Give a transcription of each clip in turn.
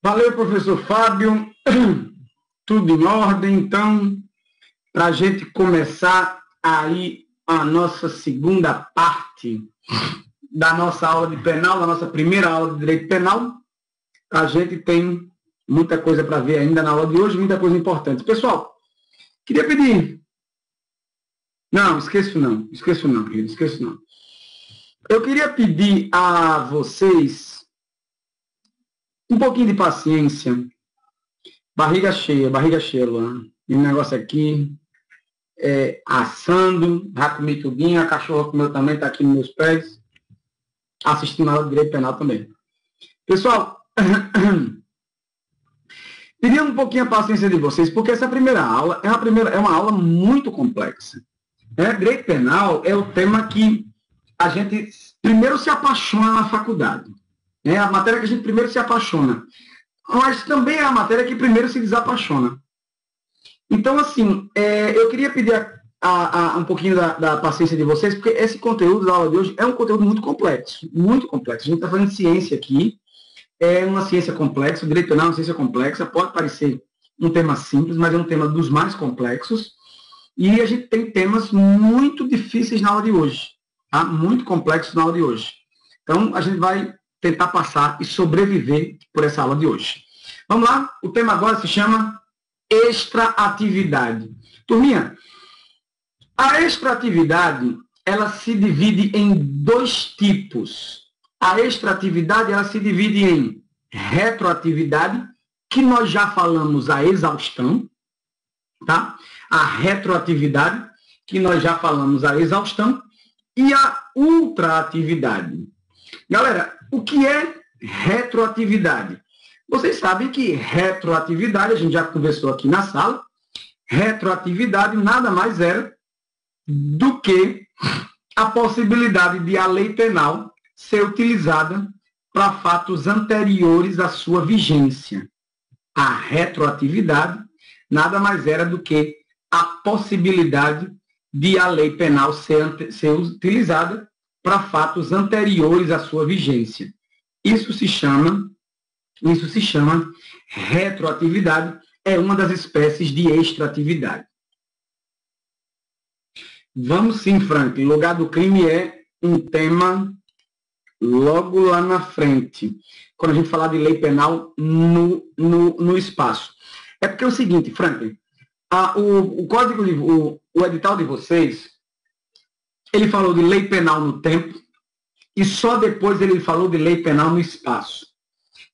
Valeu, professor Fábio. Tudo em ordem, então, para a gente começar aí a nossa segunda parte da nossa aula de penal, da nossa primeira aula de direito penal. A gente tem muita coisa para ver ainda na aula de hoje, muita coisa importante. Pessoal, queria pedir... Não, esqueço não. Eu queria pedir a vocês um pouquinho de paciência. Barriga cheia, Luan. E um negócio aqui, assando, já comi tudinho, a cachorra comeu também, está aqui nos meus pés, assistindo a aula de direito penal também. Pessoal, pedir um pouquinho a paciência de vocês, porque essa primeira aula é uma aula muito complexa. Direito penal é o tema que a gente primeiro se apaixona na faculdade. É a matéria que a gente primeiro se apaixona. Mas também é a matéria que primeiro se desapaixona. Então, assim, eu queria pedir um pouquinho da paciência de vocês, porque esse conteúdo da aula de hoje é um conteúdo muito complexo, muito complexo. A gente está fazendo ciência aqui, é uma ciência complexa, o direito penal é uma ciência complexa, pode parecer um tema simples, mas é um tema dos mais complexos, e a gente tem temas muito difíceis na aula de hoje, tá? Muito complexos na aula de hoje. Então, a gente vai tentar passar e sobreviver por essa aula de hoje. Vamos lá? O tema agora se chama extraatividade. Turminha, a extraatividade, ela se divide em dois tipos. A extraatividade, ela se divide em retroatividade, que nós já falamos a exaustão, tá? A retroatividade, que nós já falamos a exaustão, e a ultraatividade. Galera, o que é retroatividade? Vocês sabem que retroatividade, a gente já conversou aqui na sala, retroatividade nada mais era do que a possibilidade de a lei penal ser utilizada para fatos anteriores à sua vigência. A retroatividade nada mais era do que a possibilidade de a lei penal ser utilizada para fatos anteriores à sua vigência. Isso se chama retroatividade, é uma das espécies de extraatividade. Vamos sim, Frank. Lugar do crime é um tema logo lá na frente, quando a gente falar de lei penal no espaço. É porque é o seguinte, Frank, o edital de vocês, ele falou de lei penal no tempo e só depois ele falou de lei penal no espaço.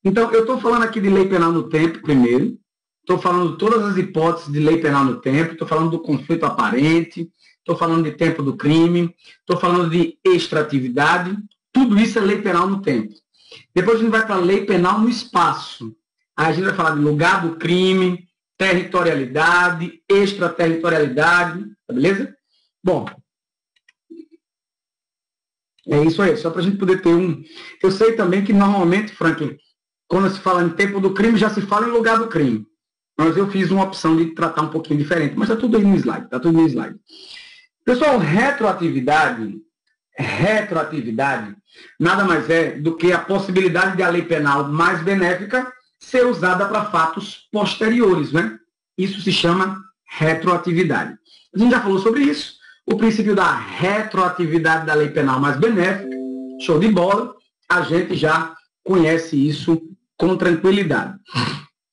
Então, eu estou falando aqui de lei penal no tempo primeiro, estou falando de todas as hipóteses de lei penal no tempo, estou falando do conflito aparente, estou falando de tempo do crime, estou falando de extraatividade, tudo isso é lei penal no tempo. Depois a gente vai para a lei penal no espaço. Aí a gente vai falar de lugar do crime, territorialidade, extraterritorialidade, tá beleza? Bom, é isso aí, só para a gente poder ter um... Eu sei também que normalmente, Franklin, quando se fala em tempo do crime, já se fala em lugar do crime. Mas eu fiz uma opção de tratar um pouquinho diferente, mas está tudo aí no slide, está tudo no slide. Pessoal, retroatividade nada mais é do que a possibilidade de a lei penal mais benéfica ser usada para fatos posteriores, né? Isso se chama retroatividade. A gente já falou sobre isso. O princípio da retroatividade da lei penal mais benéfica, show de bola, a gente já conhece isso com tranquilidade.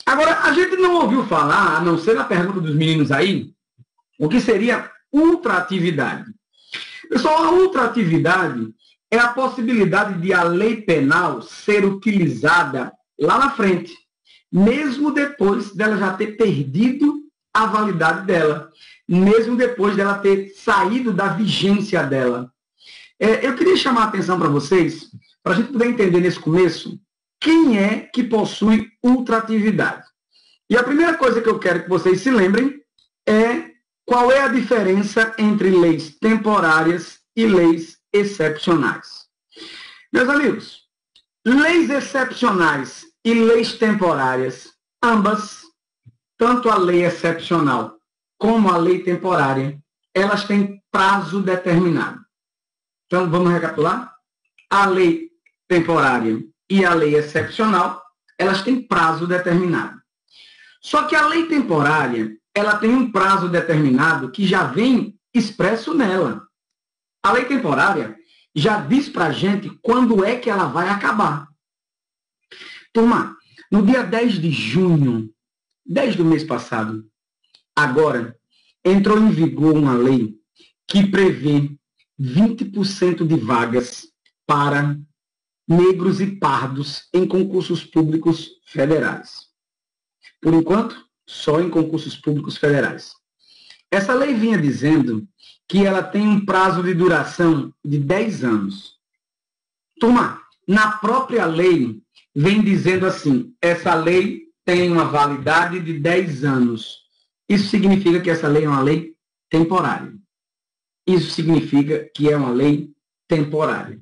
Agora, a gente não ouviu falar, a não ser na pergunta dos meninos aí, o que seria ultraatividade. Pessoal, a ultraatividade é a possibilidade de a lei penal ser utilizada lá na frente, mesmo depois dela já ter perdido a validade dela, mesmo depois dela ter saído da vigência dela. Eu queria chamar a atenção para vocês, para a gente poder entender nesse começo, quem é que possui ultraatividade. E a primeira coisa que eu quero que vocês se lembrem é qual é a diferença entre leis temporárias e leis excepcionais. Meus amigos, leis excepcionais e leis temporárias, ambas, tanto a lei excepcional como a lei temporária, elas têm prazo determinado. Então, vamos recapitular? A lei temporária e a lei excepcional, elas têm prazo determinado. Só que a lei temporária, ela tem um prazo determinado que já vem expresso nela. A lei temporária já diz para a gente quando é que ela vai acabar. Turma, no dia 10 de junho, 10 do mês passado, agora, entrou em vigor uma lei que prevê 20% de vagas para negros e pardos em concursos públicos federais. Por enquanto, só em concursos públicos federais. Essa lei vinha dizendo que ela tem um prazo de duração de 10 anos. Turma, na própria lei, vem dizendo assim, essa lei tem uma validade de 10 anos. Isso significa que essa lei é uma lei temporária. Isso significa que é uma lei temporária.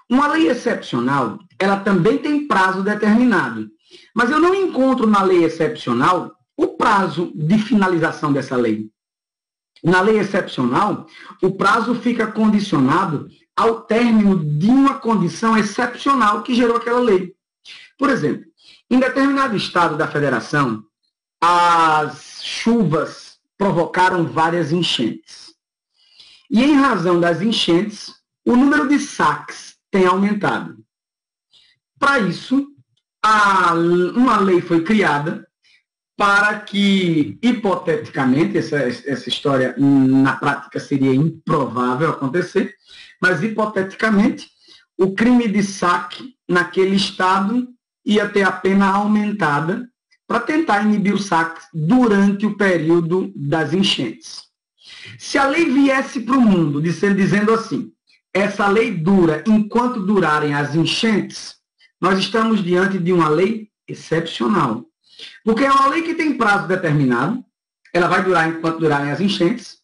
Uma lei excepcional, ela também tem prazo determinado. Mas eu não encontro na lei excepcional o prazo de finalização dessa lei. Na lei excepcional, o prazo fica condicionado ao término de uma condição excepcional que gerou aquela lei. Por exemplo, em determinado estado da federação, as chuvas provocaram várias enchentes. E em razão das enchentes, o número de saques tem aumentado. Para isso, uma lei foi criada para que, hipoteticamente, essa história na prática seria improvável acontecer, mas hipoteticamente, o crime de saque naquele estado ia ter a pena aumentada para tentar inibir o saque durante o período das enchentes. Se a lei viesse para o mundo dizendo assim, essa lei dura enquanto durarem as enchentes, nós estamos diante de uma lei excepcional. Porque é uma lei que tem prazo determinado, ela vai durar enquanto durarem as enchentes,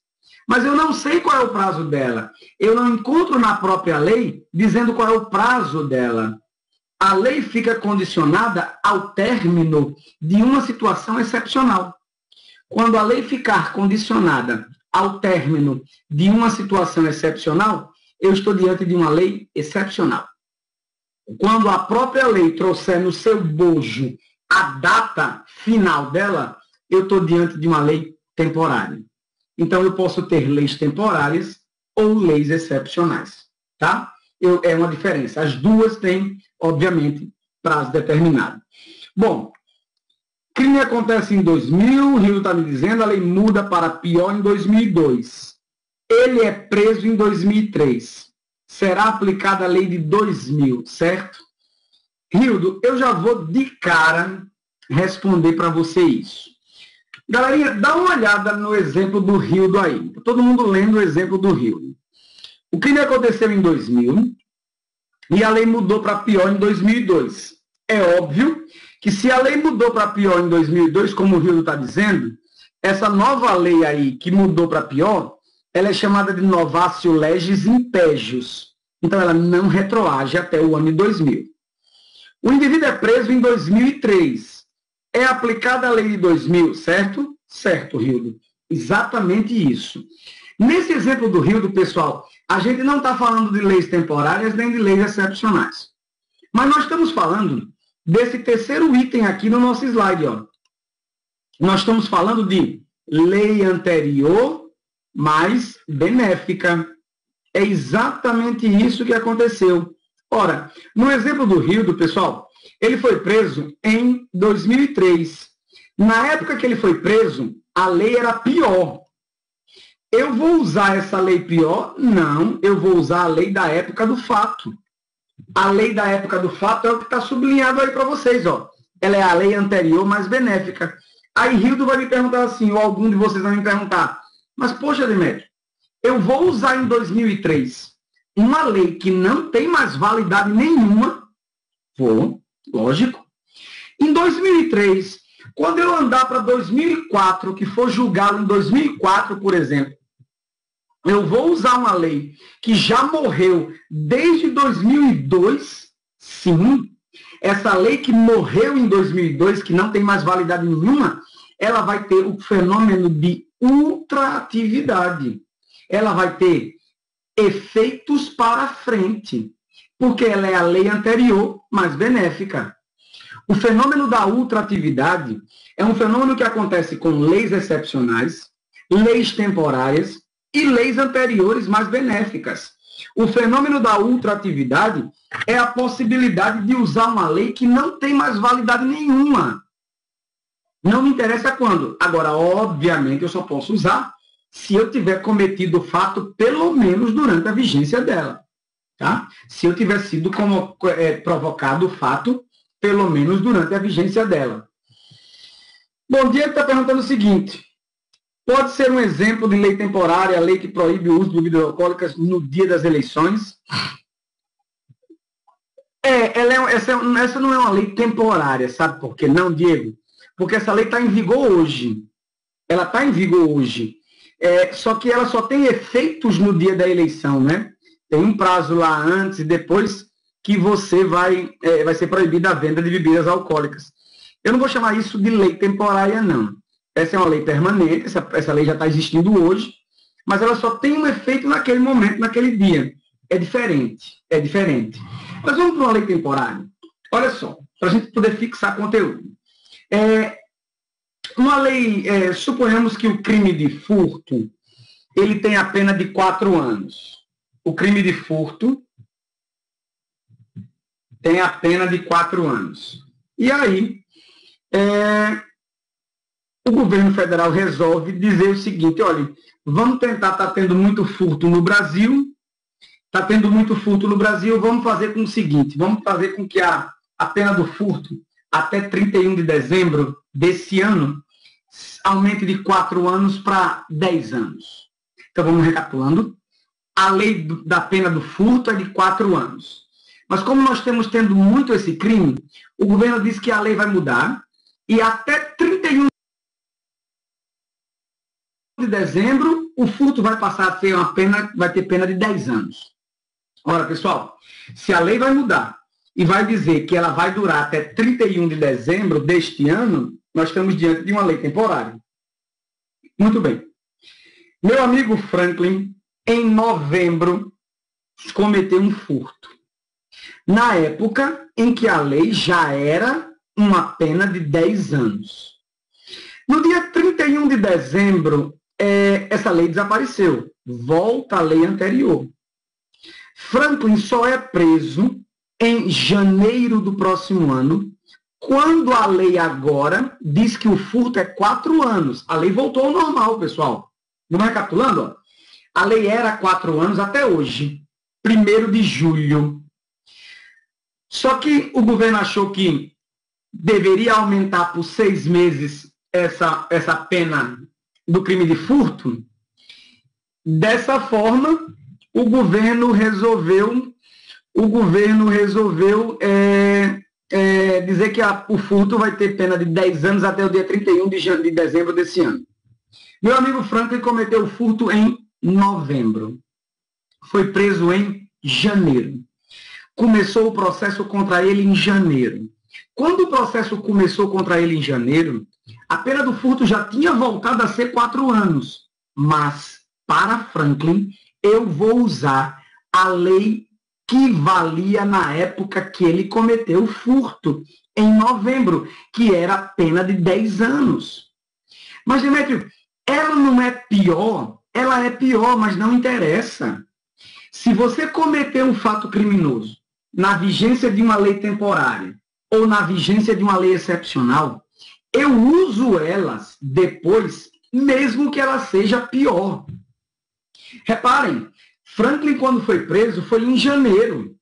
mas eu não sei qual é o prazo dela. Eu não encontro na própria lei dizendo qual é o prazo dela. A lei fica condicionada ao término de uma situação excepcional. Quando a lei ficar condicionada ao término de uma situação excepcional, eu estou diante de uma lei excepcional. Quando a própria lei trouxer no seu bojo a data final dela, eu estou diante de uma lei temporária. Então, eu posso ter leis temporárias ou leis excepcionais. Tá? É uma diferença. As duas têm, obviamente, prazo determinado. Bom, crime acontece em 2000, o Rio está me dizendo, a lei muda para pior em 2002. Ele é preso em 2003. Será aplicada a lei de 2000, certo? Rildo, eu já vou de cara responder para você isso. Galerinha, dá uma olhada no exemplo do Rildo aí. Todo mundo lendo o exemplo do Rildo. O crime aconteceu em 2000 e a lei mudou para pior em 2002. É óbvio que se a lei mudou para pior em 2002, como o Rildo está dizendo, essa nova lei aí que mudou para pior, ela é chamada de novatio legis impégios. Então, ela não retroage até o ano de 2000. O indivíduo é preso em 2003. É aplicada a lei de 2000, certo? Certo, Rildo. Exatamente isso. Nesse exemplo do Rildo, pessoal, a gente não está falando de leis temporárias nem de leis excepcionais. Mas nós estamos falando desse terceiro item aqui no nosso slide. Ó. Nós estamos falando de lei anterior mais benéfica. É exatamente isso que aconteceu. Ora, no exemplo do Rildo, pessoal, ele foi preso em 2003. Na época que ele foi preso, a lei era pior. Eu vou usar essa lei pior? Não, eu vou usar a lei da época do fato. A lei da época do fato é o que está sublinhado aí para vocês. Ó. Ela é a lei anterior mais benéfica. Aí Rildo vai me perguntar assim, ou algum de vocês vai me perguntar, mas poxa, Demetrio, eu vou usar em 2003 uma lei que não tem mais validade nenhuma? Vou, lógico. Em 2003, quando eu andar para 2004, que for julgado em 2004, por exemplo, eu vou usar uma lei que já morreu desde 2002? Sim. Essa lei que morreu em 2002, que não tem mais validade nenhuma, ela vai ter o fenômeno de ultraatividade. Ela vai ter efeitos para frente. porque ela é a lei anterior, mais benéfica. O fenômeno da ultratividade é um fenômeno que acontece com leis excepcionais, leis temporárias e leis anteriores mais benéficas. O fenômeno da ultratividade é a possibilidade de usar uma lei que não tem mais validade nenhuma. Não me interessa quando. Agora, obviamente, eu só posso usar se eu tiver cometido o fato pelo menos durante a vigência dela. Tá? Se eu tiver sido provocado o fato pelo menos durante a vigência dela. Bom, Diego está perguntando o seguinte: pode ser um exemplo de lei temporária, a lei que proíbe o uso de bebidas alcoólicas no dia das eleições? Essa não é uma lei temporária, sabe por quê não, Diego? Porque essa lei está em vigor hoje. Ela está em vigor hoje. Só que ela só tem efeitos no dia da eleição, né? Tem um prazo lá antes e depois que você vai ser proibida a venda de bebidas alcoólicas. Eu não vou chamar isso de lei temporária, não. Essa é uma lei permanente, essa lei já está existindo hoje, mas ela só tem um efeito naquele momento, naquele dia. É diferente. Mas vamos para uma lei temporária. Olha só, para a gente poder fixar conteúdo. Uma lei, suponhamos que o crime de furto, ele tem a pena de 4 anos. O crime de furto tem a pena de 4 anos. E aí, o governo federal resolve dizer o seguinte: olha, vamos tentar, está tendo muito furto no Brasil, vamos fazer com o seguinte, vamos fazer com que a pena do furto até 31 de dezembro desse ano aumente de 4 anos para 10 anos. Então, vamos recapitulando. A lei da pena do furto é de 4 anos. Mas como nós estamos tendo muito esse crime, o governo diz que a lei vai mudar e até 31 de dezembro o furto vai passar a ter vai ter pena de 10 anos. Ora, pessoal, se a lei vai mudar e vai dizer que ela vai durar até 31 de dezembro deste ano, nós estamos diante de uma lei temporária. Muito bem. Meu amigo Franklin, em novembro, cometeu um furto. Na época em que a lei já era uma pena de 10 anos. No dia 31 de dezembro, essa lei desapareceu. Volta à lei anterior. Franklin só é preso em janeiro do próximo ano, quando a lei agora diz que o furto é 4 anos. A lei voltou ao normal, pessoal. Não é recapitulando? Ó. A lei era 4 anos até hoje, 1º de julho. Só que o governo achou que deveria aumentar por 6 meses essa pena do crime de furto. Dessa forma, o governo resolveu dizer que o furto vai ter pena de 10 anos até o dia 31 de dezembro desse ano. Meu amigo Franklin cometeu o furto em novembro. Foi preso em janeiro. Começou o processo contra ele em janeiro. Quando o processo começou contra ele em janeiro, a pena do furto já tinha voltado a ser 4 anos. Mas, para Franklin, eu vou usar a lei que valia na época que ele cometeu o furto, em novembro, que era a pena de 10 anos. Mas, Demétrio, ela não é pior? Ela é pior, mas não interessa. Se você cometer um fato criminoso na vigência de uma lei temporária ou na vigência de uma lei excepcional, eu uso elas depois, mesmo que ela seja pior. Reparem, Franklin, quando foi preso, foi em janeiro.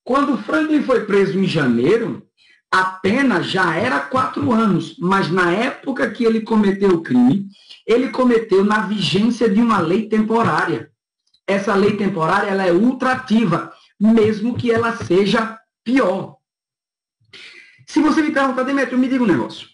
Quando Franklin foi preso em janeiro, a pena já era 4 anos, mas na época que ele cometeu o crime, ele cometeu na vigência de uma lei temporária. Essa lei temporária ela é ultrativa, mesmo que ela seja pior. Se você me perguntar, Demétrio, me diga um negócio.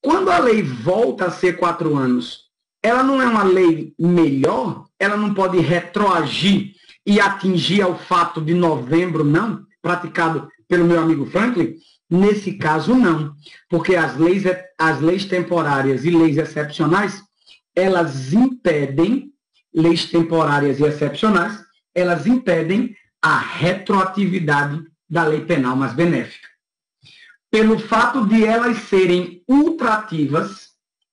Quando a lei volta a ser 4 anos, ela não é uma lei melhor? Ela não pode retroagir e atingir ao fato de novembro, não? Praticado pelo meu amigo Franklin? Nesse caso, não. Porque as leis temporárias e leis excepcionais, elas impedem, leis temporárias e excepcionais, elas impedem a retroatividade da lei penal mais benéfica. Pelo fato de elas serem ultrativas,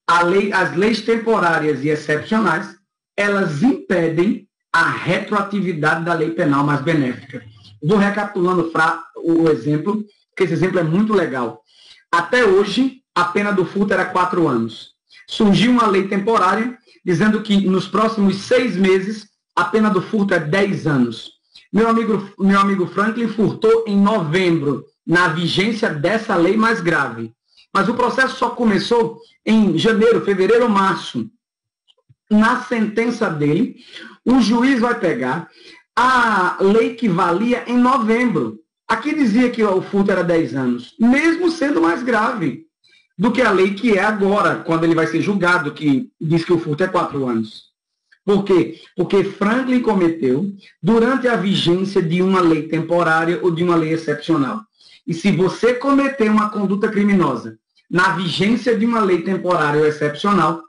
as leis temporárias e excepcionais, elas impedem a retroatividade da lei penal mais benéfica. Vou recapitulando o exemplo, porque esse exemplo é muito legal. Até hoje, a pena do furto era 4 anos. Surgiu uma lei temporária dizendo que nos próximos 6 meses a pena do furto é 10 anos. Meu amigo Franklin furtou em novembro, na vigência dessa lei mais grave. Mas o processo só começou em janeiro, fevereiro ou março. Na sentença dele, o juiz vai pegar a lei que valia em novembro. Aqui dizia que o furto era 10 anos, mesmo sendo mais grave do que a lei que é agora, quando ele vai ser julgado, que diz que o furto é 4 anos. Por quê? Porque Franklin cometeu durante a vigência de uma lei temporária ou de uma lei excepcional. E se você cometer uma conduta criminosa na vigência de uma lei temporária ou excepcional,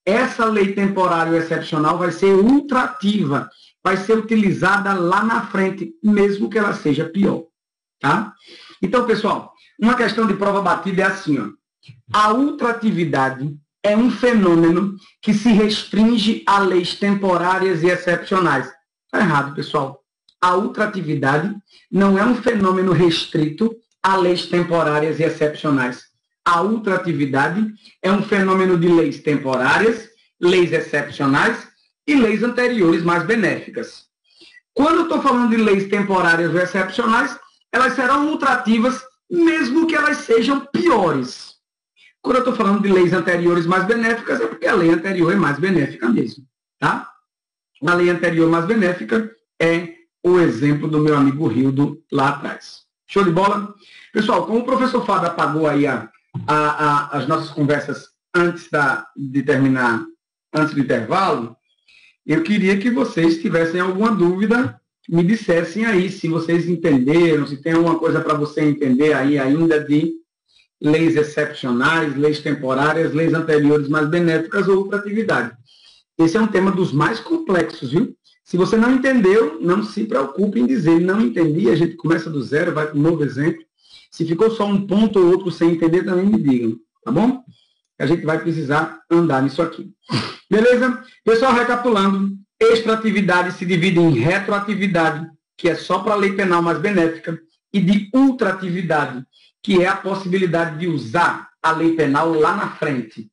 essa lei temporária ou excepcional vai ser ultrativa, vai ser utilizada lá na frente, mesmo que ela seja pior. Tá? Então, pessoal, uma questão de prova batida é assim, ó. A ultratividade é um fenômeno que se restringe a leis temporárias e excepcionais. Está errado, pessoal. A ultratividade não é um fenômeno restrito a leis temporárias e excepcionais. A ultratividade é um fenômeno de leis temporárias, leis excepcionais e leis anteriores mais benéficas. Quando eu estou falando de leis temporárias ou excepcionais, elas serão ultrativas, mesmo que elas sejam piores. Quando eu estou falando de leis anteriores mais benéficas, é porque a lei anterior é mais benéfica mesmo. Tá? A lei anterior mais benéfica é o exemplo do meu amigo Rildo lá atrás. Show de bola? Pessoal, como o professor Fábio apagou aí as nossas conversas antes de terminar, antes do intervalo, eu queria que vocês tivessem alguma dúvida, me dissessem aí se vocês entenderam, se tem alguma coisa para você entender aí ainda de leis excepcionais, leis temporárias, leis anteriores mais benéficas ou ultratividade. Esse é um tema dos mais complexos, viu? Se você não entendeu, não se preocupe em dizer, não entendi, a gente começa do zero, vai para um novo exemplo. Se ficou só um ponto ou outro sem entender, também me digam, tá bom? A gente vai precisar andar nisso aqui. Beleza? Pessoal, recapitulando, extratividade se divide em retroatividade, que é só para a lei penal mais benéfica, e de ultratividade, que é a possibilidade de usar a lei penal lá na frente.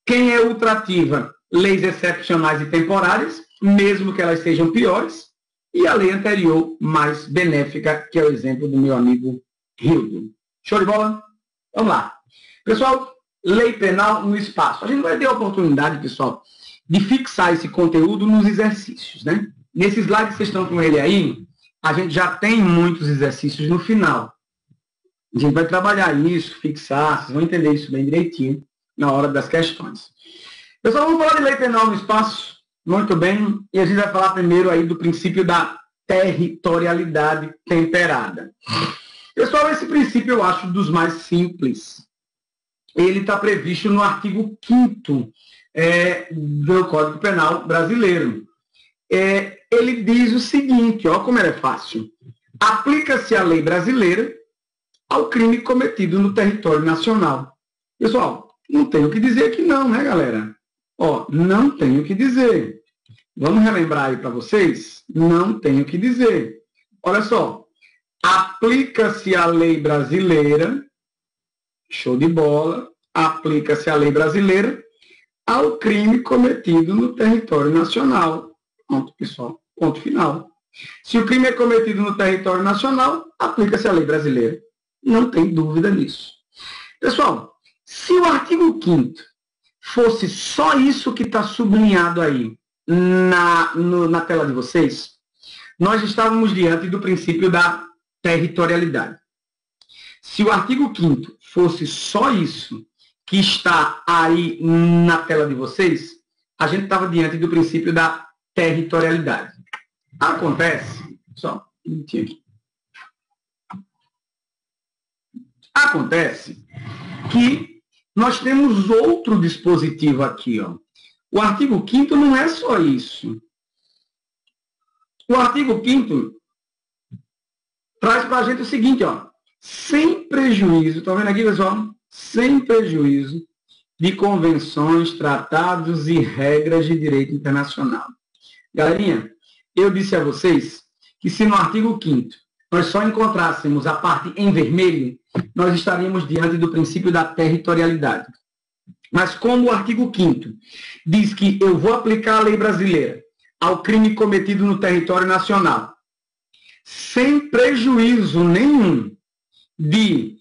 Quem é ultrativa? Leis excepcionais e temporárias, mesmo que elas sejam piores, e a lei anterior mais benéfica, que é o exemplo do meu amigo Rildo. Show de bola? Vamos lá. Pessoal, lei penal no espaço. A gente vai ter a oportunidade, pessoal, de fixar esse conteúdo nos exercícios, né? Nesse slide que vocês estão com ele aí, a gente já tem muitos exercícios no final. A gente vai trabalhar isso, fixar, vocês vão entender isso bem direitinho na hora das questões. Pessoal, vamos falar de lei penal no espaço? Muito bem. E a gente vai falar primeiro aí do princípio da territorialidade temperada. Pessoal, esse princípio eu acho dos mais simples. Ele está previsto no artigo 5º do Código Penal brasileiro. Ele diz o seguinte, ó, como ele é fácil. Aplica-se a lei brasileira ao crime cometido no território nacional. Pessoal, não tenho o que dizer aqui não, né, galera? Ó, não tenho o que dizer. Vamos relembrar aí para vocês? Não tenho o que dizer. Olha só. Aplica-se a lei brasileira, show de bola, aplica-se a lei brasileira ao crime cometido no território nacional. Ponto, pessoal. Ponto final. Se o crime é cometido no território nacional, aplica-se a lei brasileira. Não tem dúvida nisso. Pessoal, se o artigo 5º fosse só isso que está sublinhado aí na tela de vocês, nós estávamos diante do princípio da territorialidade. Se o artigo 5º fosse só isso que está aí na tela de vocês, a gente estava diante do princípio da territorialidade. Acontece, só um minutinho aqui. Acontece que nós temos outro dispositivo aqui, ó. O artigo 5º não é só isso. O artigo 5º, traz para a gente o seguinte, ó, sem prejuízo, estão vendo aqui, pessoal? Sem prejuízo de convenções, tratados e regras de direito internacional. Galerinha, eu disse a vocês que se no artigo 5º nós só encontrássemos a parte em vermelho, nós estaríamos diante do princípio da territorialidade. Mas como o artigo 5º diz que eu vou aplicar a lei brasileira ao crime cometido no território nacional, sem prejuízo nenhum de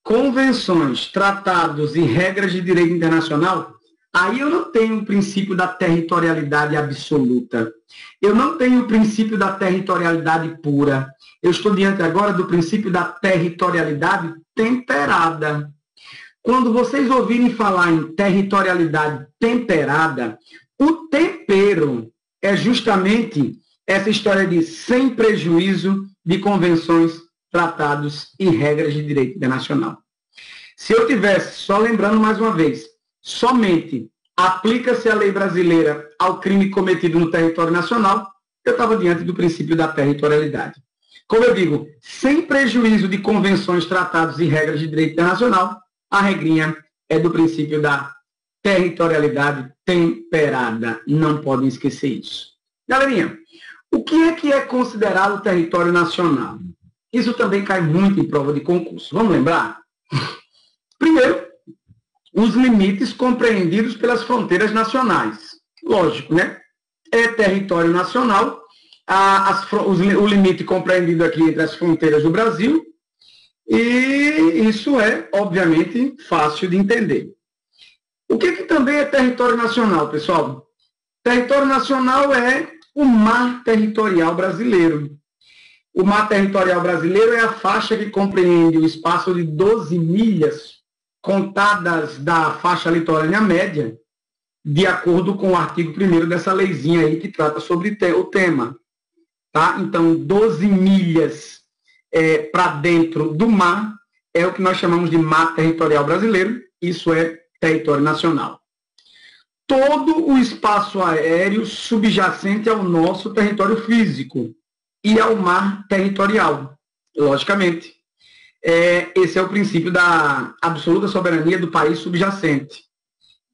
convenções, tratados e regras de direito internacional, aí eu não tenho o princípio da territorialidade absoluta. Eu não tenho o princípio da territorialidade pura. Eu estou diante agora do princípio da territorialidade temperada. Quando vocês ouvirem falar em territorialidade temperada, o tempero é justamente essa história de sem prejuízo de convenções, tratados e regras de direito internacional. Se eu tivesse, só lembrando mais uma vez, somente aplica-se a lei brasileira ao crime cometido no território nacional, eu estava diante do princípio da territorialidade. Como eu digo, sem prejuízo de convenções, tratados e regras de direito internacional, a regrinha é do princípio da territorialidade temperada. Não podem esquecer isso. Galerinha, o que é considerado território nacional? Isso também cai muito em prova de concurso. Vamos lembrar? Primeiro, os limites compreendidos pelas fronteiras nacionais. Lógico, né? É território nacional, o limite compreendido aqui entre as fronteiras do Brasil, e isso é, obviamente, fácil de entender. O que também é território nacional, pessoal? Território nacional é o mar territorial brasileiro. O mar territorial brasileiro é a faixa que compreende o espaço de 12 milhas contadas da faixa litorânea média, de acordo com o artigo 1º dessa leizinha aí que trata sobre o tema. Tá? Então, 12 milhas para dentro do mar é o que nós chamamos de mar territorial brasileiro, isso é território nacional. Todo o espaço aéreo subjacente ao nosso território físico e ao mar territorial, logicamente. Esse é o princípio da absoluta soberania do país subjacente.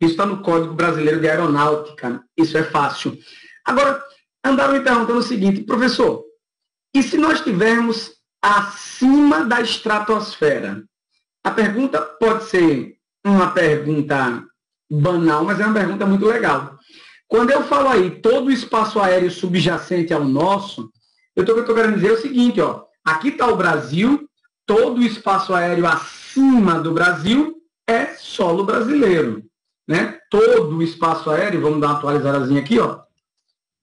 Isso está no Código Brasileiro de Aeronáutica, isso é fácil. Agora, andaram me perguntando o seguinte, professor, e se nós estivermos acima da estratosfera? A pergunta pode ser uma pergunta banal, mas é uma pergunta muito legal. Quando eu falo aí todo o espaço aéreo subjacente ao nosso, eu estou querendo dizer o seguinte, ó, aqui está o Brasil, todo o espaço aéreo acima do Brasil é solo brasileiro. Né? Todo o espaço aéreo, vamos dar uma atualizadazinha aqui, ó.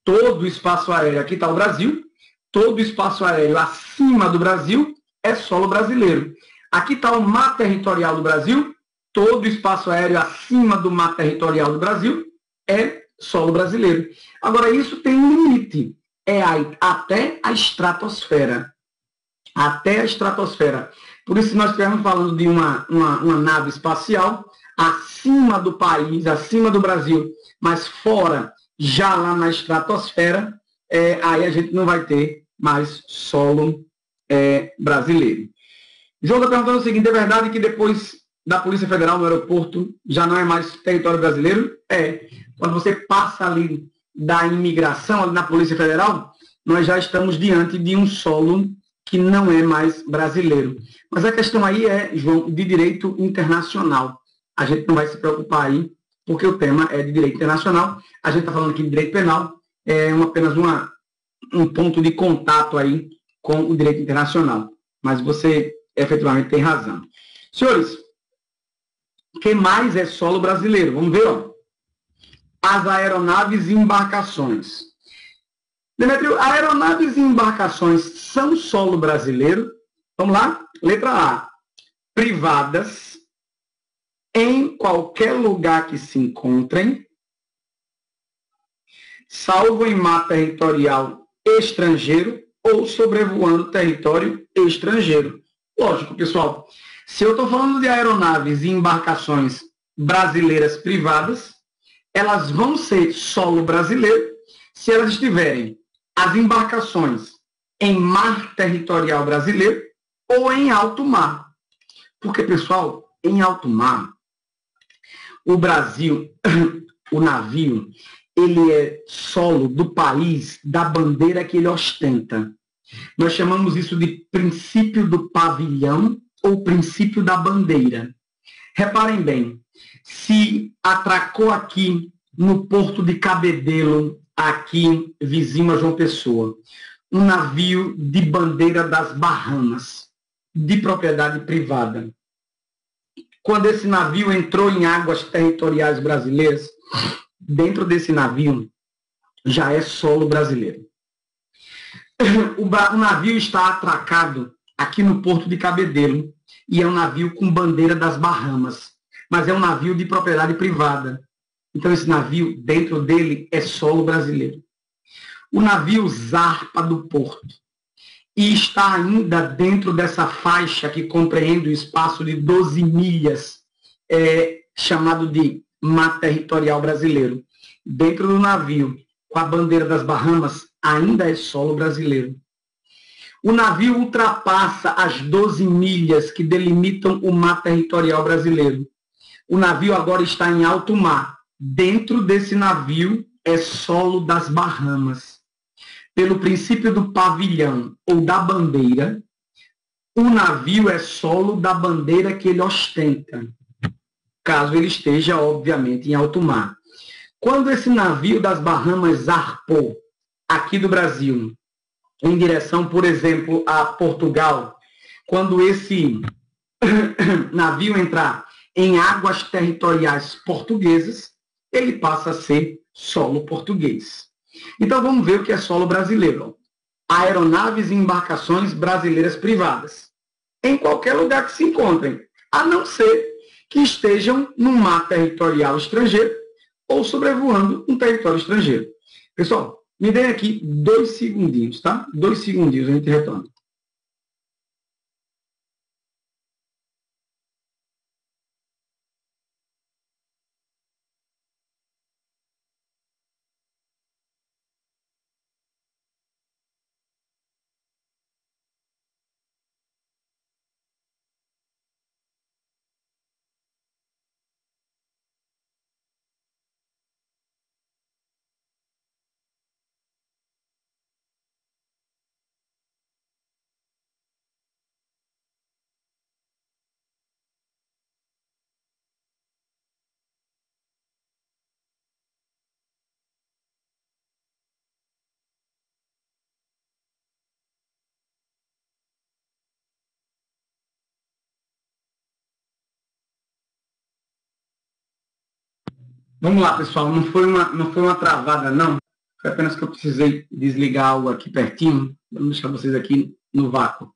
Todo o espaço aéreo, aqui está o Brasil, todo o espaço aéreo acima do Brasil é solo brasileiro. Aqui está o mar territorial do Brasil, todo o espaço aéreo acima do mar territorial do Brasil é solo brasileiro. Agora, isso tem um limite, até a estratosfera. Até a estratosfera. Por isso, nós estivermos falando de uma nave espacial acima do país, acima do Brasil, mas fora, já lá na estratosfera, aí a gente não vai ter mais solo brasileiro. João está perguntando o seguinte, é verdade que depois da Polícia Federal no aeroporto já não é mais território brasileiro? Quando você passa ali da imigração, ali na Polícia Federal, nós já estamos diante de um solo que não é mais brasileiro. Mas a questão aí João, de direito internacional. A gente não vai se preocupar aí, porque o tema é de direito internacional. A gente está falando aqui de direito penal, apenas um ponto de contato aí com o direito internacional. Mas você efetivamente tem razão. Senhores, o que mais é solo brasileiro? Vamos ver, ó. As aeronaves e embarcações. Demetrio, aeronaves e embarcações são solo brasileiro? Vamos lá? Letra A. Privadas, em qualquer lugar que se encontrem, salvo em mar territorial estrangeiro ou sobrevoando território estrangeiro. Lógico, pessoal, se eu estou falando de aeronaves e embarcações brasileiras privadas, elas vão ser solo brasileiro se elas estiverem, as embarcações, em mar territorial brasileiro ou em alto mar. Porque, pessoal, em alto mar, o Brasil, o navio, ele é solo do país da bandeira que ele ostenta. Nós chamamos isso de princípio do pavilhão ou princípio da bandeira. Reparem bem, se atracou aqui no porto de Cabedelo, aqui vizinho a João Pessoa, um navio de bandeira das Bahamas, de propriedade privada. Quando esse navio entrou em águas territoriais brasileiras, dentro desse navio já é solo brasileiro. O navio está atracado aqui no porto de Cabedelo e é um navio com bandeira das Bahamas, mas é um navio de propriedade privada. Então esse navio, dentro dele, é solo brasileiro. O navio zarpa do porto e está ainda dentro dessa faixa que compreende o espaço de 12 milhas, chamado de mar territorial brasileiro. Dentro do navio, com a bandeira das Bahamas, ainda é solo brasileiro. O navio ultrapassa as 12 milhas que delimitam o mar territorial brasileiro. O navio agora está em alto mar. Dentro desse navio é solo das Bahamas. Pelo princípio do pavilhão ou da bandeira, o navio é solo da bandeira que ele ostenta, caso ele esteja, obviamente, em alto mar. Quando esse navio das Bahamas zarpou aqui do Brasil, em direção, por exemplo, a Portugal, quando esse navio entrar em águas territoriais portuguesas, ele passa a ser solo português. Então vamos ver o que é solo brasileiro. Aeronaves e embarcações brasileiras privadas, em qualquer lugar que se encontrem, a não ser que estejam no mar territorial estrangeiro ou sobrevoando um território estrangeiro. Pessoal, me deem aqui 2 segundinhos, tá? 2 segundinhos, a gente retorna. Vamos lá, pessoal. Não foi uma travada, não. Foi apenas que eu precisei desligar algo aqui pertinho. Vamos deixar vocês aqui no vácuo.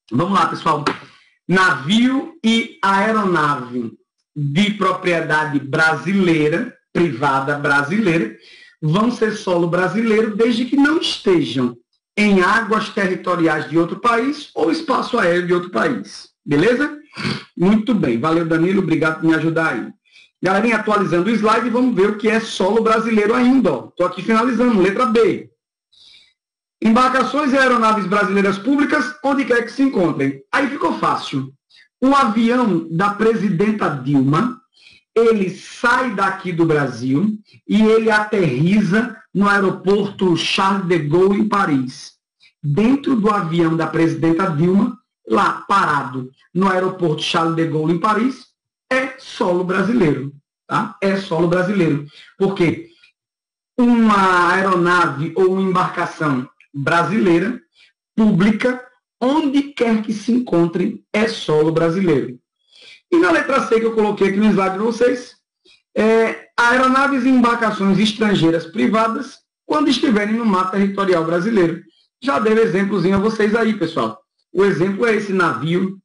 Vamos lá, pessoal. Navio e aeronave de propriedade brasileira, privada brasileira, vão ser solo brasileiro desde que não estejam em águas territoriais de outro país ou espaço aéreo de outro país. Beleza? Muito bem. Valeu, Danilo. Obrigado por me ajudar aí. Galerinha, atualizando o slide, vamos ver o que é solo brasileiro ainda. Estou aqui finalizando, letra B. Embarcações e aeronaves brasileiras públicas, onde quer que se encontrem. Aí ficou fácil. O avião da presidenta Dilma, ele sai daqui do Brasil e ele aterriza no aeroporto Charles de Gaulle, em Paris. Dentro do avião da presidenta Dilma, lá parado no aeroporto Charles de Gaulle, em Paris, é solo brasileiro. Tá? É solo brasileiro. Porque uma aeronave ou uma embarcação brasileira, pública, onde quer que se encontrem, é solo brasileiro. E na letra C que eu coloquei aqui no slide de vocês, aeronaves e embarcações estrangeiras privadas, quando estiverem no mar territorial brasileiro. Já dei um exemplozinho a vocês aí, pessoal. O exemplo é esse navio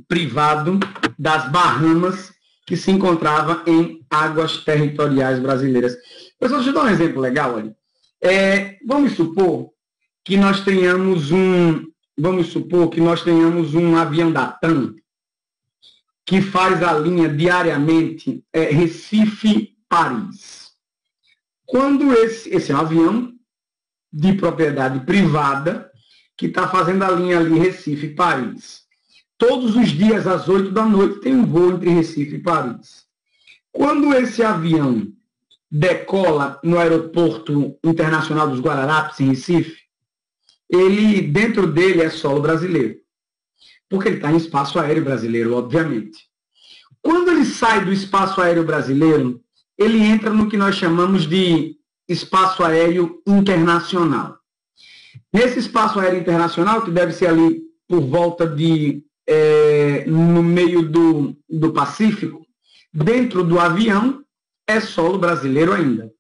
privado das Bahamas, que se encontrava em águas territoriais brasileiras. Pessoal, deixa eu dar um exemplo legal, olha. Vamos supor que nós tenhamos um avião da TAM que faz a linha diariamente Recife-Paris. Quando esse avião de propriedade privada que está fazendo a linha ali Recife-Paris. Todos os dias, às 8 da noite, tem um voo entre Recife e Paris. Quando esse avião decola no Aeroporto Internacional dos Guararapes, em Recife, ele, dentro dele, é solo brasileiro. Porque ele está em espaço aéreo brasileiro, obviamente. Quando ele sai do espaço aéreo brasileiro, ele entra no que nós chamamos de espaço aéreo internacional. Nesse espaço aéreo internacional, que deve ser ali por volta de, no meio do Pacífico, dentro do avião, é solo brasileiro ainda.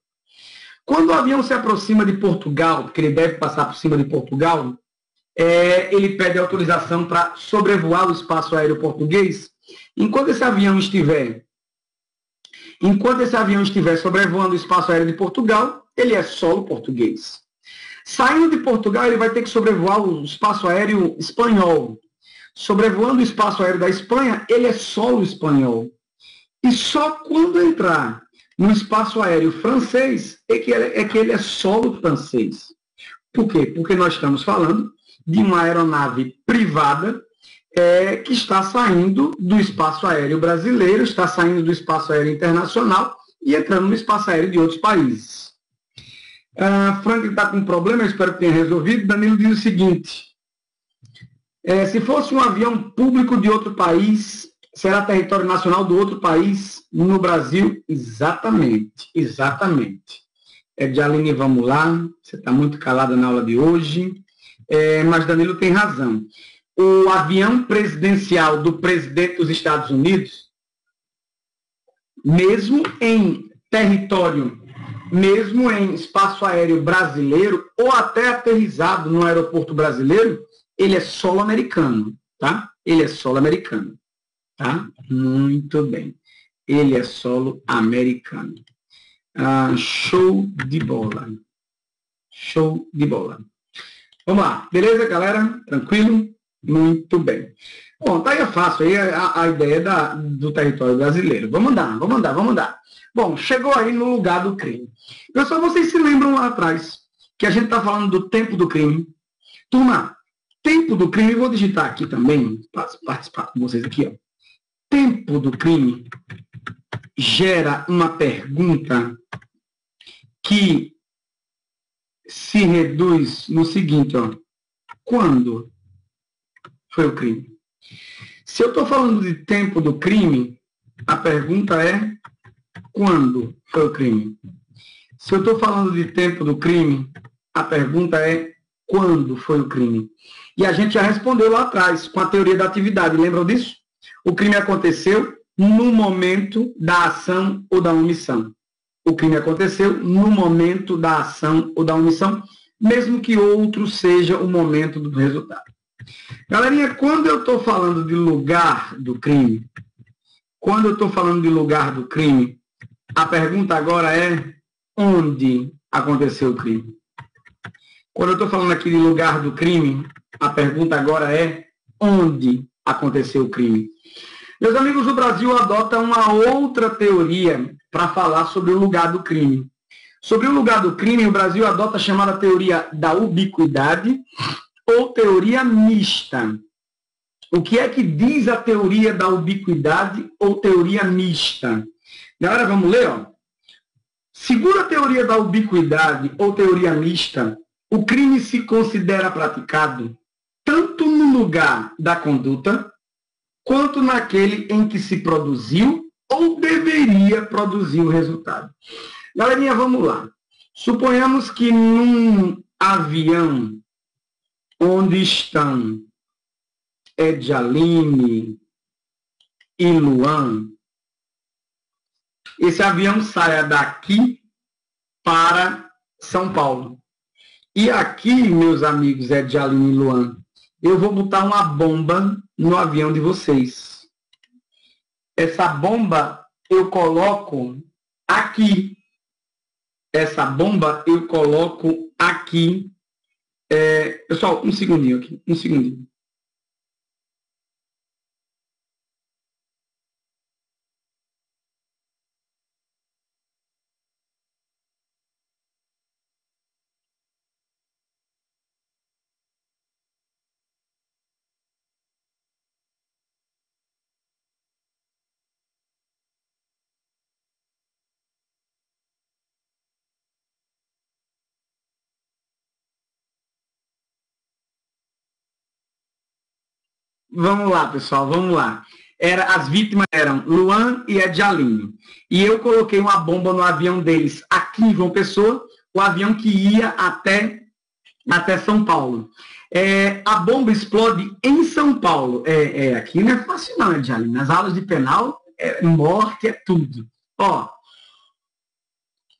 Quando o avião se aproxima de Portugal, porque ele deve passar por cima de Portugal, ele pede autorização para sobrevoar o espaço aéreo português. Enquanto esse avião estiver sobrevoando o espaço aéreo de Portugal, ele é solo português. Saindo de Portugal, ele vai ter que sobrevoar o espaço aéreo espanhol. Sobrevoando o espaço aéreo da Espanha, ele é solo espanhol. E só quando entrar no espaço aéreo francês é que ele é solo francês. Por quê? Porque nós estamos falando de uma aeronave privada que está saindo do espaço aéreo brasileiro, está saindo do espaço aéreo internacional e entrando no espaço aéreo de outros países. Frank está com um problema, eu espero que tenha resolvido. Danilo diz o seguinte: se fosse um avião público de outro país, será território nacional do outro país no Brasil? Exatamente, exatamente. De Aline, vamos lá, você está muito calada na aula de hoje, mas Danilo tem razão. O avião presidencial do presidente dos Estados Unidos, mesmo em território, mesmo em espaço aéreo brasileiro, ou até aterrissado no aeroporto brasileiro, ele é solo americano, tá? Ele é solo americano, tá? Muito bem. Ele é solo americano. Show de bola. Show de bola. Vamos lá. Beleza, galera? Tranquilo? Muito bem. Bom, tá aí fácil aí a ideia do território brasileiro. Vamos andar. Bom, chegou aí no lugar do crime. Pessoal, vocês se lembram lá atrás que a gente está falando do tempo do crime? Turma, tempo do crime, vou digitar aqui também, para participar com vocês aqui, ó. Tempo do crime gera uma pergunta que se reduz no seguinte, ó. Quando foi o crime? Se eu estou falando de tempo do crime, a pergunta é quando foi o crime? Se eu estou falando de tempo do crime, a pergunta é quando foi o crime? E a gente já respondeu lá atrás, com a teoria da atividade, lembram disso? O crime aconteceu no momento da ação ou da omissão. O crime aconteceu no momento da ação ou da omissão, mesmo que outro seja o momento do resultado. Galerinha, quando eu estou falando de lugar do crime, a pergunta agora é onde aconteceu o crime. Quando eu estou falando aqui de lugar do crime, a pergunta agora é onde aconteceu o crime. Meus amigos, o Brasil adota uma outra teoria para falar sobre o lugar do crime. Sobre o lugar do crime, o Brasil adota a chamada teoria da ubiquidade ou teoria mista. O que é que diz a teoria da ubiquidade ou teoria mista? Galera, vamos ler, ó. Segundo a teoria da ubiquidade ou teoria mista, o crime se considera praticado tanto no lugar da conduta, quanto naquele em que se produziu ou deveria produzir o resultado. Galerinha, vamos lá. Suponhamos que num avião onde estão Edjaline e Luan, esse avião saia daqui para São Paulo. E aqui, meus amigos Edjaline e Luan, eu vou botar uma bomba no avião de vocês. Essa bomba eu coloco aqui. Essa bomba eu coloco aqui. Pessoal, um segundinho aqui. Um segundinho. Vamos lá, pessoal, vamos lá. As vítimas eram Luan e Edjaline. E eu coloquei uma bomba no avião deles aqui em João Pessoa, o avião que ia até São Paulo. A bomba explode em São Paulo. Aqui não é fácil não, Edjaline. Nas aulas de penal, morte é tudo. Ó,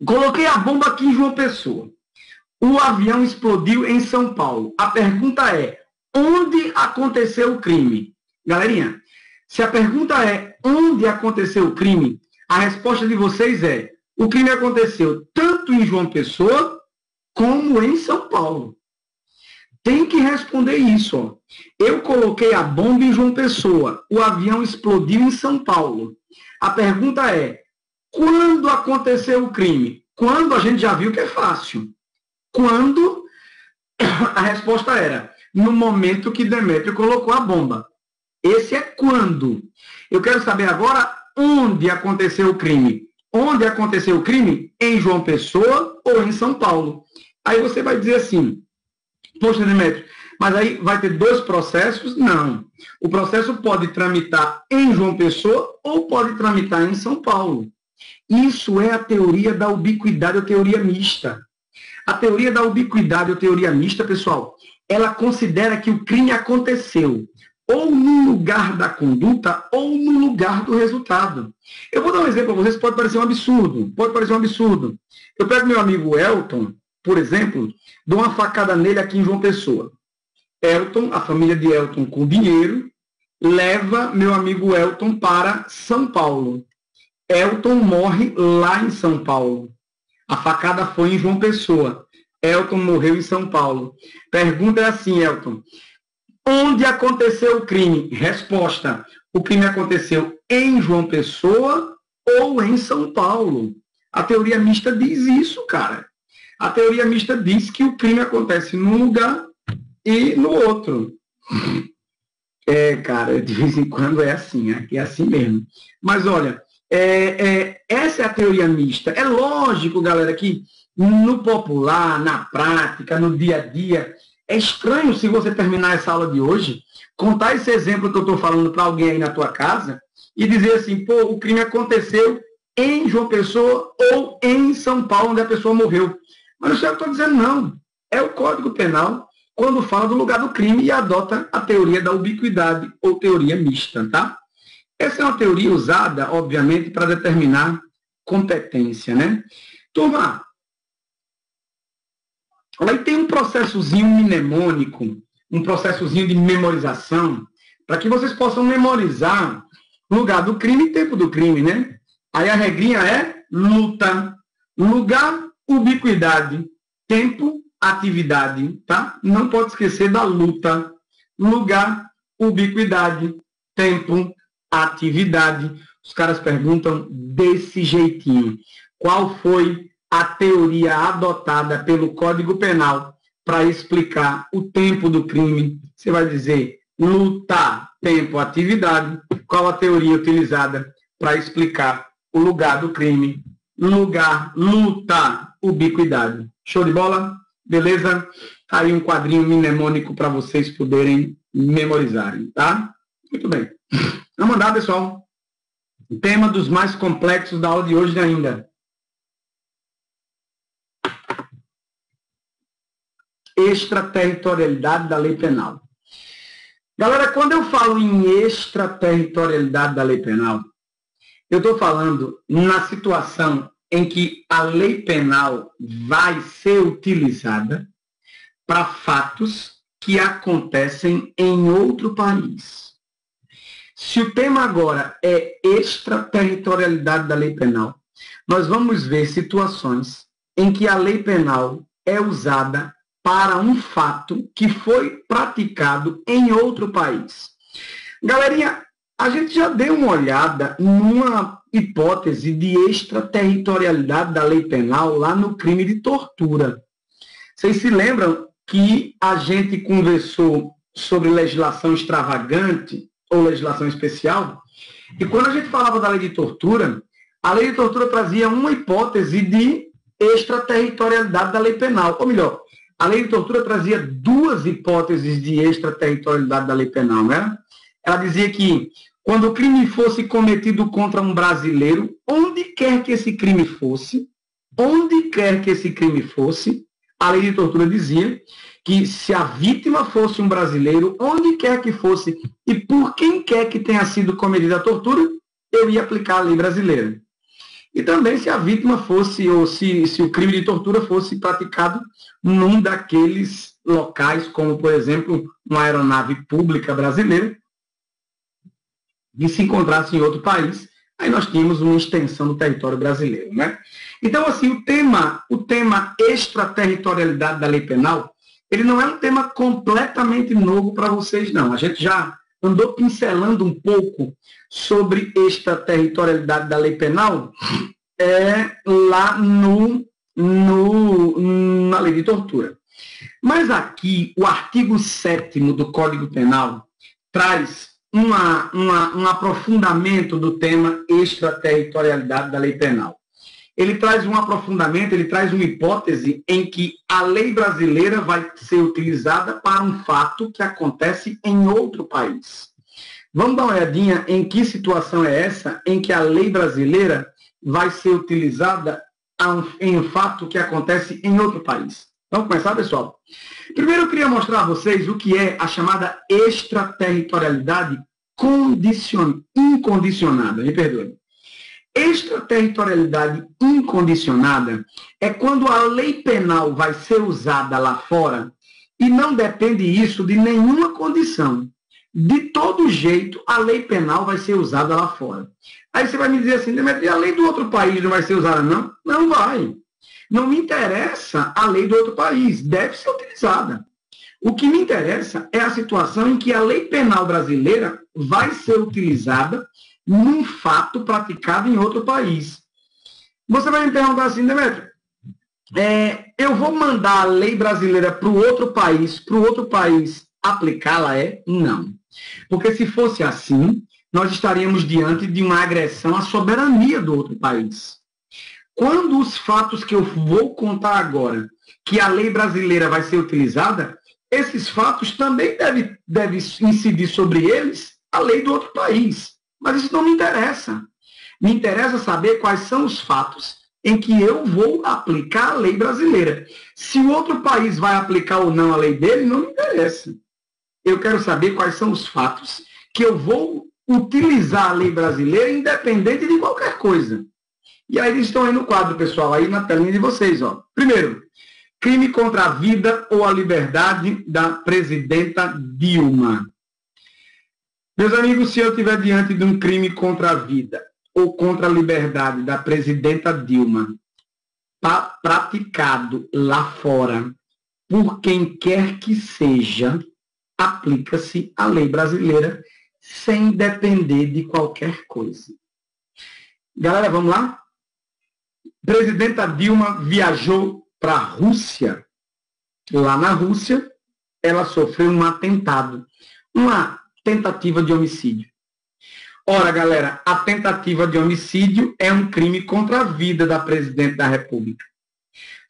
coloquei a bomba aqui em João Pessoa. O avião explodiu em São Paulo. A pergunta é, onde aconteceu o crime? Galerinha, se a pergunta é onde aconteceu o crime, a resposta de vocês é, o crime aconteceu tanto em João Pessoa como em São Paulo. Tem que responder isso. Ó. Eu coloquei a bomba em João Pessoa, o avião explodiu em São Paulo. A pergunta é, quando aconteceu o crime? Quando a gente já viu que é fácil. Quando? A resposta era, no momento que Demétrio colocou a bomba. Esse é quando. Eu quero saber agora onde aconteceu o crime. Onde aconteceu o crime? Em João Pessoa ou em São Paulo. Aí você vai dizer assim, poxa, Demétrio, mas aí vai ter dois processos? Não. O processo pode tramitar em João Pessoa ou pode tramitar em São Paulo. Isso é a teoria da ubiquidade ou teoria mista. A teoria da ubiquidade ou teoria mista, pessoal, ela considera que o crime aconteceu ou no lugar da conduta ou no lugar do resultado. Eu vou dar um exemplo para vocês, pode parecer um absurdo. Pode parecer um absurdo. Eu pego meu amigo Elton, por exemplo, dou uma facada nele aqui em João Pessoa. Elton, a família de Elton com dinheiro, leva meu amigo Elton para São Paulo. Elton morre lá em São Paulo. A facada foi em João Pessoa. Elton morreu em São Paulo. Pergunta é assim, Elton. Onde aconteceu o crime? Resposta. O crime aconteceu em João Pessoa ou em São Paulo. A teoria mista diz isso, cara. A teoria mista diz que o crime acontece num lugar e no outro. Cara, de vez em quando é assim, aqui é assim mesmo. Mas olha, essa é a teoria mista. É lógico, galera, que no popular, na prática, no dia a dia, é estranho se você terminar essa aula de hoje, contar esse exemplo que eu estou falando para alguém aí na tua casa e dizer assim, pô, o crime aconteceu em João Pessoa ou em São Paulo, onde a pessoa morreu. Mas eu estou dizendo não. É o Código Penal quando fala do lugar do crime e adota a teoria da ubiquidade ou teoria mista, tá? Essa é uma teoria usada, obviamente, para determinar competência, né? Turma, aí tem um processozinho mnemônico, um processozinho de memorização, para que vocês possam memorizar lugar do crime e tempo do crime, né? Aí a regrinha é luta, lugar, ubiquidade, tempo, atividade, tá? Não pode esquecer da luta, lugar, ubiquidade, tempo, atividade. Os caras perguntam desse jeitinho. Qual foi a teoria adotada pelo Código Penal para explicar o tempo do crime? Você vai dizer luta, tempo, atividade. Qual a teoria utilizada para explicar o lugar do crime? Lugar, luta, ubiquidade. Show de bola? Beleza? Tá aí um quadrinho mnemônico para vocês poderem memorizarem, tá? Muito bem. Vamos mandar, pessoal. O tema dos mais complexos da aula de hoje ainda. Extraterritorialidade da lei penal. Galera, quando eu falo em extraterritorialidade da lei penal, eu estou falando na situação em que a lei penal vai ser utilizada para fatos que acontecem em outro país. Se o tema agora é extraterritorialidade da lei penal, nós vamos ver situações em que a lei penal é usada para um fato que foi praticado em outro país. Galerinha, a gente já deu uma olhada numa hipótese de extraterritorialidade da lei penal lá no crime de tortura. Vocês se lembram que a gente conversou sobre legislação extravagante ou legislação especial? E quando a gente falava da lei de tortura, a lei de tortura trazia uma hipótese de extraterritorialidade da lei penal. Ou melhor, a lei de tortura trazia duas hipóteses de extraterritorialidade da lei penal, né? Ela dizia que quando o crime fosse cometido contra um brasileiro, onde quer que esse crime fosse, a lei de tortura dizia que se a vítima fosse um brasileiro, onde quer que fosse, e por quem quer que tenha sido cometida a tortura, eu ia aplicar a lei brasileira. E também se a vítima fosse, ou se o crime de tortura fosse praticado num daqueles locais, como, por exemplo, uma aeronave pública brasileira, e se encontrasse em outro país, aí nós tínhamos uma extensão do território brasileiro, né? Então, assim, o tema extraterritorialidade da lei penal, ele não é um tema completamente novo para vocês, não. A gente já andou pincelando um pouco sobre extraterritorialidade da lei penal lá na lei de tortura. Mas aqui, o artigo 7º do Código Penal traz um aprofundamento do tema extraterritorialidade da lei penal. Ele traz um aprofundamento, ele traz uma hipótese em que a lei brasileira vai ser utilizada para um fato que acontece em outro país. Vamos dar uma olhadinha em que situação é essa em que a lei brasileira vai ser utilizada em um fato que acontece em outro país. Vamos começar, pessoal? Primeiro eu queria mostrar a vocês o que é a chamada extraterritorialidade incondicionada. Me perdoe. Extraterritorialidade incondicionada é quando a lei penal vai ser usada lá fora e não depende isso de nenhuma condição. De todo jeito, a lei penal vai ser usada lá fora. Aí você vai me dizer assim, Demetrio, e a lei do outro país não vai ser usada, não? Não vai. Não me interessa a lei do outro país, deve ser utilizada. O que me interessa é a situação em que a lei penal brasileira vai ser utilizada num fato praticado em outro país. Você vai me perguntar assim, Demetrio, eu vou mandar a lei brasileira para o outro país aplicá-la? Não. Porque se fosse assim, nós estaríamos diante de uma agressão à soberania do outro país. Quando os fatos que eu vou contar agora, que a lei brasileira vai ser utilizada, esses fatos também devem incidir sobre eles a lei do outro país. Mas isso não me interessa. Me interessa saber quais são os fatos em que eu vou aplicar a lei brasileira. Se o outro país vai aplicar ou não a lei dele, não me interessa. Eu quero saber quais são os fatos que eu vou utilizar a lei brasileira independente de qualquer coisa. E aí eles estão aí no quadro, pessoal, aí na telinha de vocês, ó. Primeiro, crime contra a vida ou a liberdade da presidenta Dilma. Meus amigos, se eu estiver diante de um crime contra a vida ou contra a liberdade da presidenta Dilma, praticado lá fora por quem quer que seja, aplica-se a lei brasileira sem depender de qualquer coisa. Galera, vamos lá? Presidenta Dilma viajou para a Rússia. Lá na Rússia, ela sofreu um atentado, uma tentativa de homicídio. Ora, galera, a tentativa de homicídio é um crime contra a vida da presidente da República.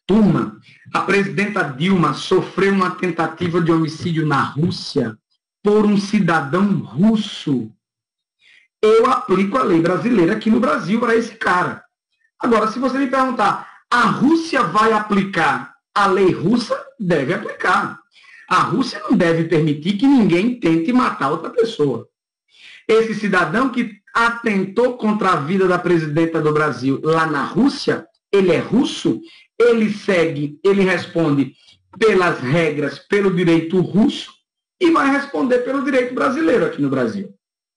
Turma, a presidenta Dilma sofreu uma tentativa de homicídio na Rússia por um cidadão russo. Eu aplico a lei brasileira aqui no Brasil para esse cara. Agora, se você me perguntar, a Rússia vai aplicar a lei russa? Deve aplicar. A Rússia não deve permitir que ninguém tente matar outra pessoa. Esse cidadão que atentou contra a vida da presidenta do Brasil lá na Rússia, ele é russo, ele responde pelas regras, pelo direito russo e vai responder pelo direito brasileiro aqui no Brasil.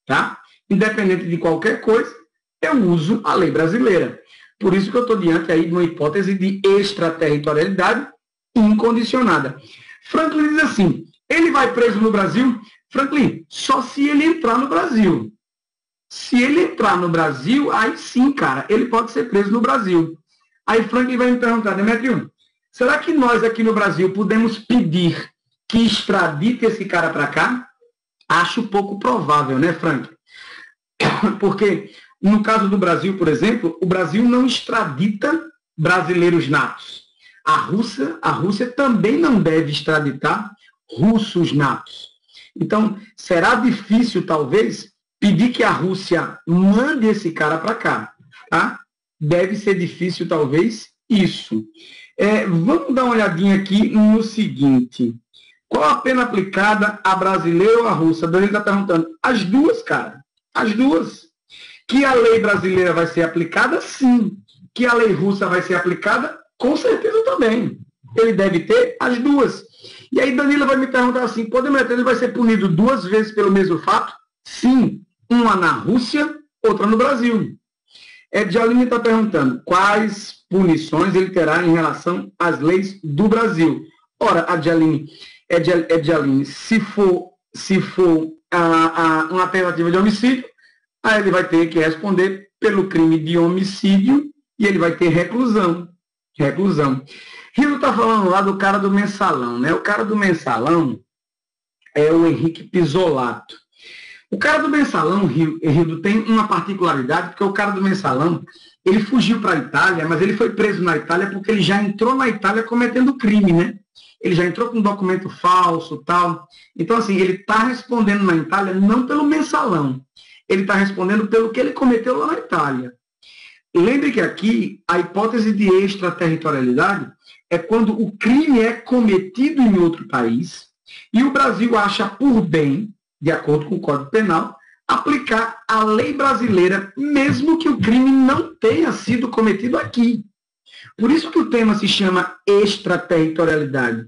Tá? Independente de qualquer coisa, eu uso a lei brasileira. Por isso que eu estou diante aí de uma hipótese de extraterritorialidade incondicionada. Franklin diz assim, ele vai preso no Brasil? Franklin, só se ele entrar no Brasil. Se ele entrar no Brasil, aí sim, cara, ele pode ser preso no Brasil. Aí Franklin vai me perguntar, Demetrio, será que nós aqui no Brasil podemos pedir que extradite esse cara para cá? Acho pouco provável, né, Franklin? Porque, no caso do Brasil, por exemplo, o Brasil não extradita brasileiros natos. A Rússia também não deve extraditar russos natos. Então, será difícil, talvez, pedir que a Rússia mande esse cara para cá. Tá? Deve ser difícil, talvez, isso. Vamos dar uma olhadinha aqui no seguinte. Qual a pena aplicada a brasileira ou a russa? Danilo está perguntando. As duas, cara. As duas. Que a lei brasileira vai ser aplicada, sim. Que a lei russa vai ser aplicada, com certeza também. Ele deve ter as duas. E aí Danilo vai me perguntar assim, ele vai ser punido 2 vezes pelo mesmo fato? Sim. Uma na Rússia, outra no Brasil. Edjaline está perguntando quais punições ele terá em relação às leis do Brasil. Ora, Edjaline, se for uma tentativa de homicídio, aí ele vai ter que responder pelo crime de homicídio e ele vai ter reclusão. Rio está falando lá do cara do mensalão, né? O cara do mensalão é o Henrique Pisolato. O cara do mensalão, Rio, tem uma particularidade, porque o cara do mensalão, ele fugiu para a Itália, mas ele foi preso na Itália porque ele já entrou na Itália cometendo crime, né? Ele já entrou com um documento falso e tal. Então, assim, ele está respondendo na Itália não pelo mensalão. Ele está respondendo pelo que ele cometeu lá na Itália. Lembre que aqui a hipótese de extraterritorialidade é quando o crime é cometido em outro país e o Brasil acha por bem, de acordo com o Código Penal, aplicar a lei brasileira, mesmo que o crime não tenha sido cometido aqui. Por isso que o tema se chama extraterritorialidade.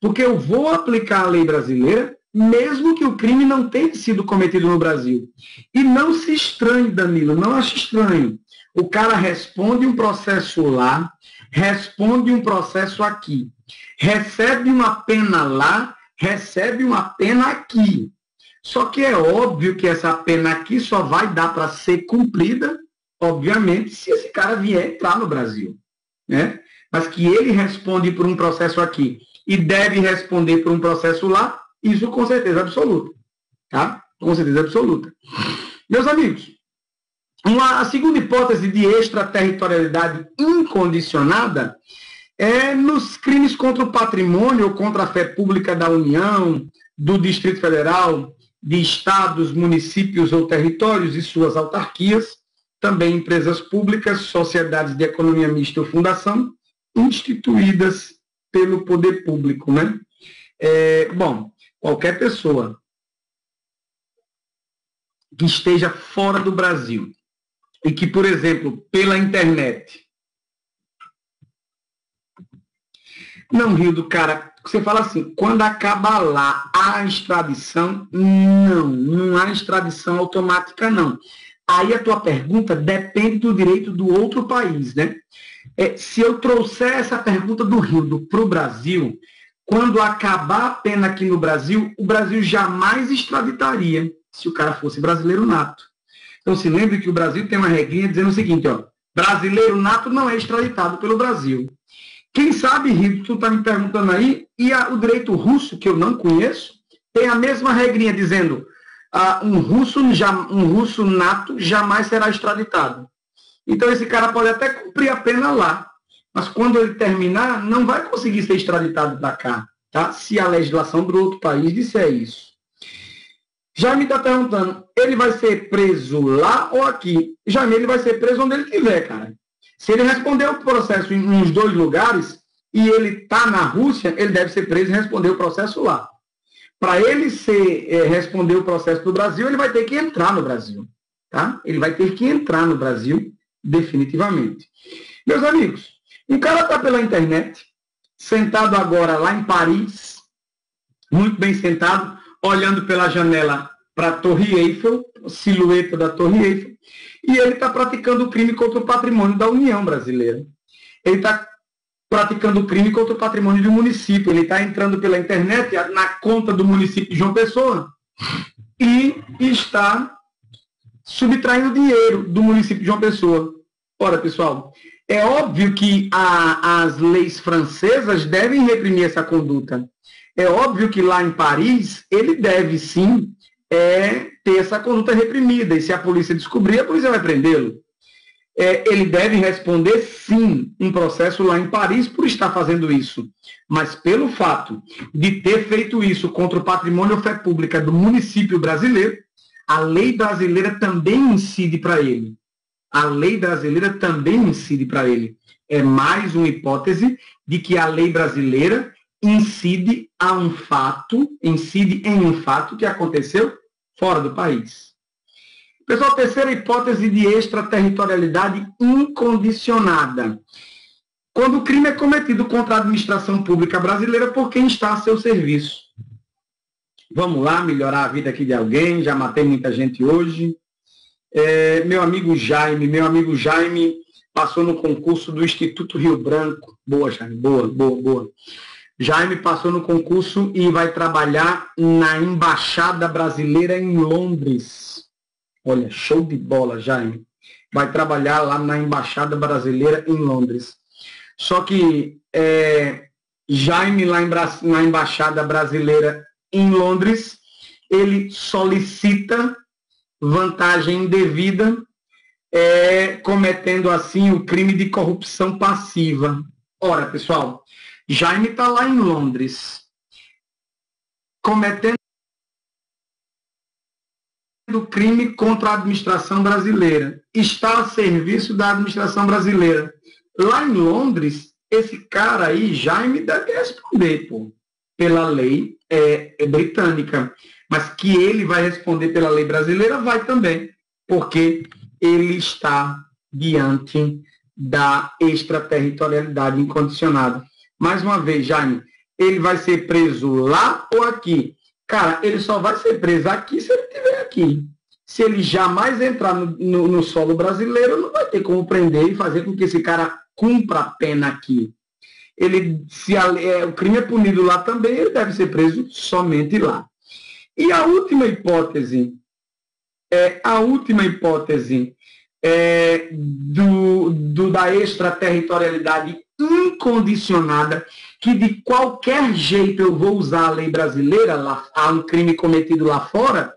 Porque eu vou aplicar a lei brasileira, mesmo que o crime não tenha sido cometido no Brasil. E não se estranhe, Danilo, não ache estranho. O cara responde um processo lá, responde um processo aqui. Recebe uma pena lá, recebe uma pena aqui. Só que é óbvio que essa pena aqui só vai dar para ser cumprida, obviamente, se esse cara vier entrar no Brasil. Né? Mas que ele responde por um processo aqui e deve responder por um processo lá, isso com certeza absoluta. Tá? Com certeza absoluta. Meus amigos, a segunda hipótese de extraterritorialidade incondicionada é nos crimes contra o patrimônio ou contra a fé pública da União, do Distrito Federal, de estados, municípios ou territórios e suas autarquias, também empresas públicas, sociedades de economia mista ou fundação, instituídas pelo poder público. Né? Bom, qualquer pessoa que esteja fora do Brasil e que, por exemplo, pela internet... Não, Rio do cara, você fala assim, quando acaba lá a extradição, não há extradição automática, não. Aí a tua pergunta depende do direito do outro país, né? Se eu trouxer essa pergunta do Rio para o Brasil, quando acabar a pena aqui no Brasil, o Brasil jamais extraditaria, se o cara fosse brasileiro nato. Então se lembre que o Brasil tem uma regrinha dizendo o seguinte, ó, brasileiro nato não é extraditado pelo Brasil. Quem sabe, Rio, tu está me perguntando aí, e o direito russo, que eu não conheço, tem a mesma regrinha dizendo um russo nato jamais será extraditado. Então esse cara pode até cumprir a pena lá, mas quando ele terminar, não vai conseguir ser extraditado para cá, tá? Se a legislação do outro país disser isso. Jaime está perguntando, ele vai ser preso lá ou aqui? Jaime, ele vai ser preso onde ele estiver, cara. Se ele responder o processo em uns 2 lugares e ele está na Rússia, ele deve ser preso e responder o processo lá. Para ele responder o processo do Brasil, ele vai ter que entrar no Brasil. Tá? Ele vai ter que entrar no Brasil definitivamente. Meus amigos, um cara está pela internet, sentado agora lá em Paris, muito bem sentado, olhando pela janela para a Torre Eiffel, silhueta da Torre Eiffel, e ele está praticando o crime contra o patrimônio da União Brasileira. Ele está praticando o crime contra o patrimônio do município. Ele está entrando pela internet na conta do município de João Pessoa e está subtraindo dinheiro do município de João Pessoa. Ora, pessoal, é óbvio que as leis francesas devem reprimir essa conduta. É óbvio que lá em Paris ele deve, sim, ter essa conduta reprimida. E se a polícia descobrir, a polícia vai prendê-lo. ele deve responder, sim, um processo lá em Paris por estar fazendo isso. Mas pelo fato de ter feito isso contra o patrimônio ou fé pública do município brasileiro, a lei brasileira também incide para ele. A lei brasileira também incide para ele. É mais uma hipótese de que a lei brasileira incide em um fato que aconteceu fora do país. Pessoal, terceira hipótese de extraterritorialidade incondicionada. Quando o crime é cometido contra a administração pública brasileira por quem está a seu serviço. Vamos lá, melhorar a vida aqui de alguém, já matei muita gente hoje. Meu amigo Jaime passou no concurso do Instituto Rio Branco. Boa, Jaime, boa. Jaime passou no concurso e vai trabalhar na Embaixada Brasileira em Londres. Olha, show de bola, Jaime. Vai trabalhar lá na Embaixada Brasileira em Londres. Só que Jaime, lá na Embaixada Brasileira em Londres, ele solicita vantagem indevida, cometendo assim o crime de corrupção passiva. Ora, pessoal, Jaime está lá em Londres, cometendo crime contra a administração brasileira, está a serviço da administração brasileira. Lá em Londres, esse cara aí, Jaime, deve responder, pela lei britânica. Mas que ele vai responder pela lei brasileira, vai também, porque ele está diante da extraterritorialidade incondicionada. Mais uma vez, Jaime, ele vai ser preso lá ou aqui? Cara, ele só vai ser preso aqui se ele estiver aqui. Se ele jamais entrar no solo brasileiro, não vai ter como prender e fazer com que esse cara cumpra a pena aqui. Se o crime é punido lá também, ele deve ser preso somente lá. E a última hipótese da extraterritorialidade incondicionada, que de qualquer jeito eu vou usar a lei brasileira, há um crime cometido lá fora,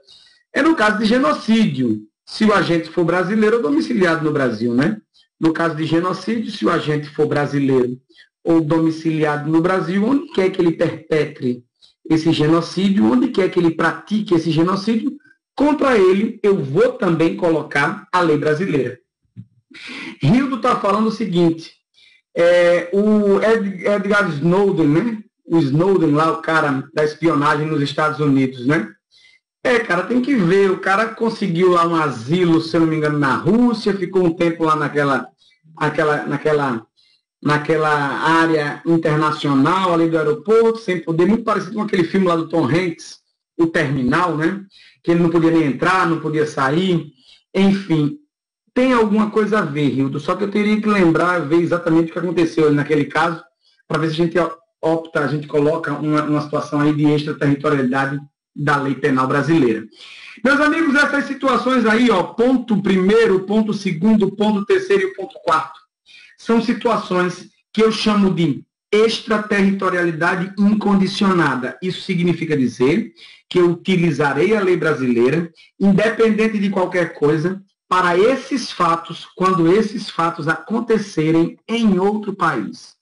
é no caso de genocídio, se o agente for brasileiro ou domiciliado no Brasil, né? No caso de genocídio, se o agente for brasileiro ou domiciliado no Brasil, onde quer que ele perpetre esse genocídio, onde quer que ele pratique esse genocídio, contra ele eu vou também colocar a lei brasileira. Hildo está falando o seguinte, o Edward Snowden, né? O Snowden lá, o cara da espionagem nos Estados Unidos, né? Cara, tem que ver, o cara conseguiu lá um asilo, se eu não me engano, na Rússia, ficou um tempo lá naquela área internacional ali do aeroporto, sem poder, muito parecido com aquele filme lá do Tom Hanks, O Terminal, né? Que ele não podia nem entrar, não podia sair, enfim. Tem alguma coisa a ver, Hildo, só que eu teria que lembrar, ver exatamente o que aconteceu naquele caso, para ver se a gente coloca uma situação aí de extraterritorialidade da lei penal brasileira. Meus amigos, essas situações aí, ponto primeiro, ponto segundo, ponto terceiro e ponto quarto, são situações que eu chamo de extraterritorialidade incondicionada. Isso significa dizer que eu utilizarei a lei brasileira, independente de qualquer coisa, para esses fatos, quando esses fatos acontecerem em outro país.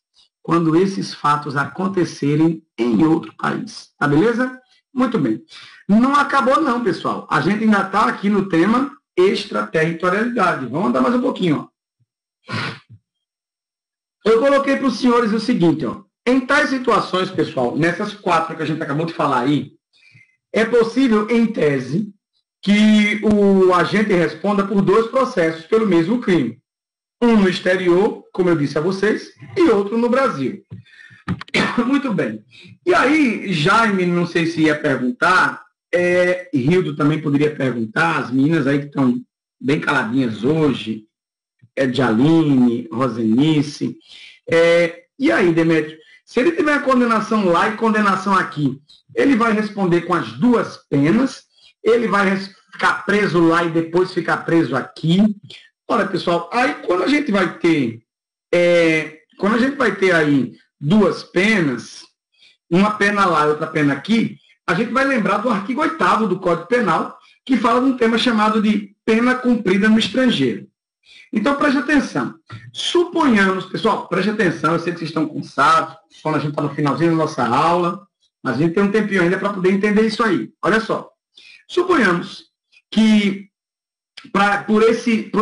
Quando esses fatos acontecerem em outro país. Tá beleza? Muito bem. Não acabou não, pessoal. A gente ainda está aqui no tema extraterritorialidade. Vamos andar mais um pouquinho. Eu coloquei para os senhores o seguinte, em tais situações, pessoal, nessas 4 que a gente acabou de falar aí, é possível, em tese, que o agente responda por 2 processos pelo mesmo crime. Um no exterior, como eu disse a vocês, e outro no Brasil. Muito bem. E aí, Jaime, não sei se ia perguntar, Hildo também poderia perguntar, as meninas aí que estão bem caladinhas hoje, Jaline, Rosenice. E aí, Demétrio, se ele tiver condenação lá e condenação aqui, ele vai responder com as 2 penas, ele vai ficar preso lá e depois ficar preso aqui. Olha, pessoal, aí quando a gente vai ter aí 2 penas, uma pena lá e outra pena aqui, a gente vai lembrar do artigo 8º do Código Penal, que fala de um tema chamado de pena cumprida no estrangeiro. Então, preste atenção. Suponhamos, pessoal, preste atenção, eu sei que vocês estão cansados, quando a gente está no finalzinho da nossa aula, mas a gente tem um tempinho ainda para poder entender isso aí. Olha só. Suponhamos que por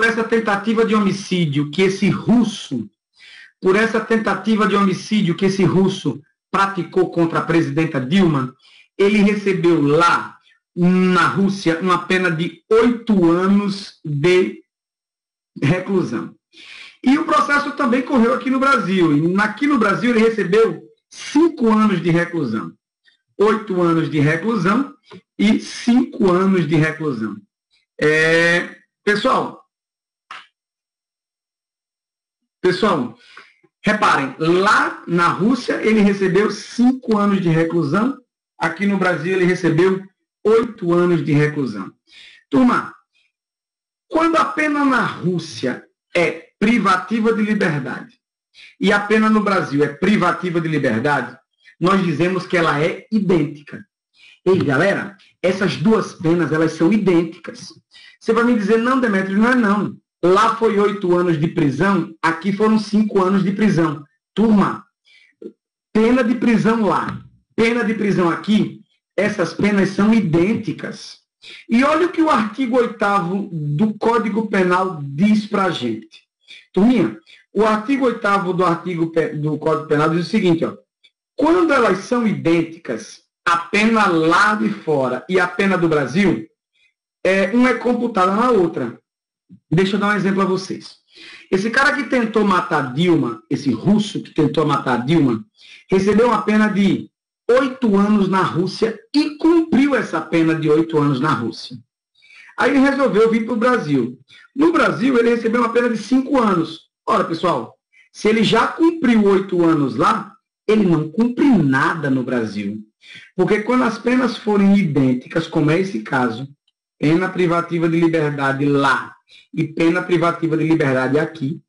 essa tentativa de homicídio que esse russo praticou contra a presidenta Dilma, ele recebeu lá na Rússia uma pena de 8 anos de reclusão. E o processo também correu aqui no Brasil. E aqui no Brasil ele recebeu 5 anos de reclusão. 8 anos de reclusão e 5 anos de reclusão. Pessoal, reparem, lá na Rússia ele recebeu 5 anos de reclusão, aqui no Brasil ele recebeu 8 anos de reclusão. Turma, quando a pena na Rússia é privativa de liberdade e a pena no Brasil é privativa de liberdade, nós dizemos que ela é idêntica. Ei, galera, essas duas penas, elas são idênticas. Você vai me dizer, não, Demétrio, não é não. Lá foi 8 anos de prisão, aqui foram 5 anos de prisão. Turma, pena de prisão lá, pena de prisão aqui, essas penas são idênticas. E olha o que o artigo 8º do Código Penal diz para a gente. Turminha, o artigo 8º do Código Penal diz o seguinte, ó. Quando elas são idênticas, a pena lá de fora e a pena do Brasil, uma é computada na outra. Deixa eu dar um exemplo a vocês. Esse cara que tentou matar Dilma, esse russo que tentou matar Dilma, recebeu uma pena de 8 anos na Rússia e cumpriu essa pena de 8 anos na Rússia. Aí ele resolveu vir para o Brasil. No Brasil, ele recebeu uma pena de 5 anos. Ora, pessoal, se ele já cumpriu 8 anos lá, ele não cumpre nada no Brasil. Porque quando as penas forem idênticas, como é esse caso, pena privativa de liberdade lá e pena privativa de liberdade aqui,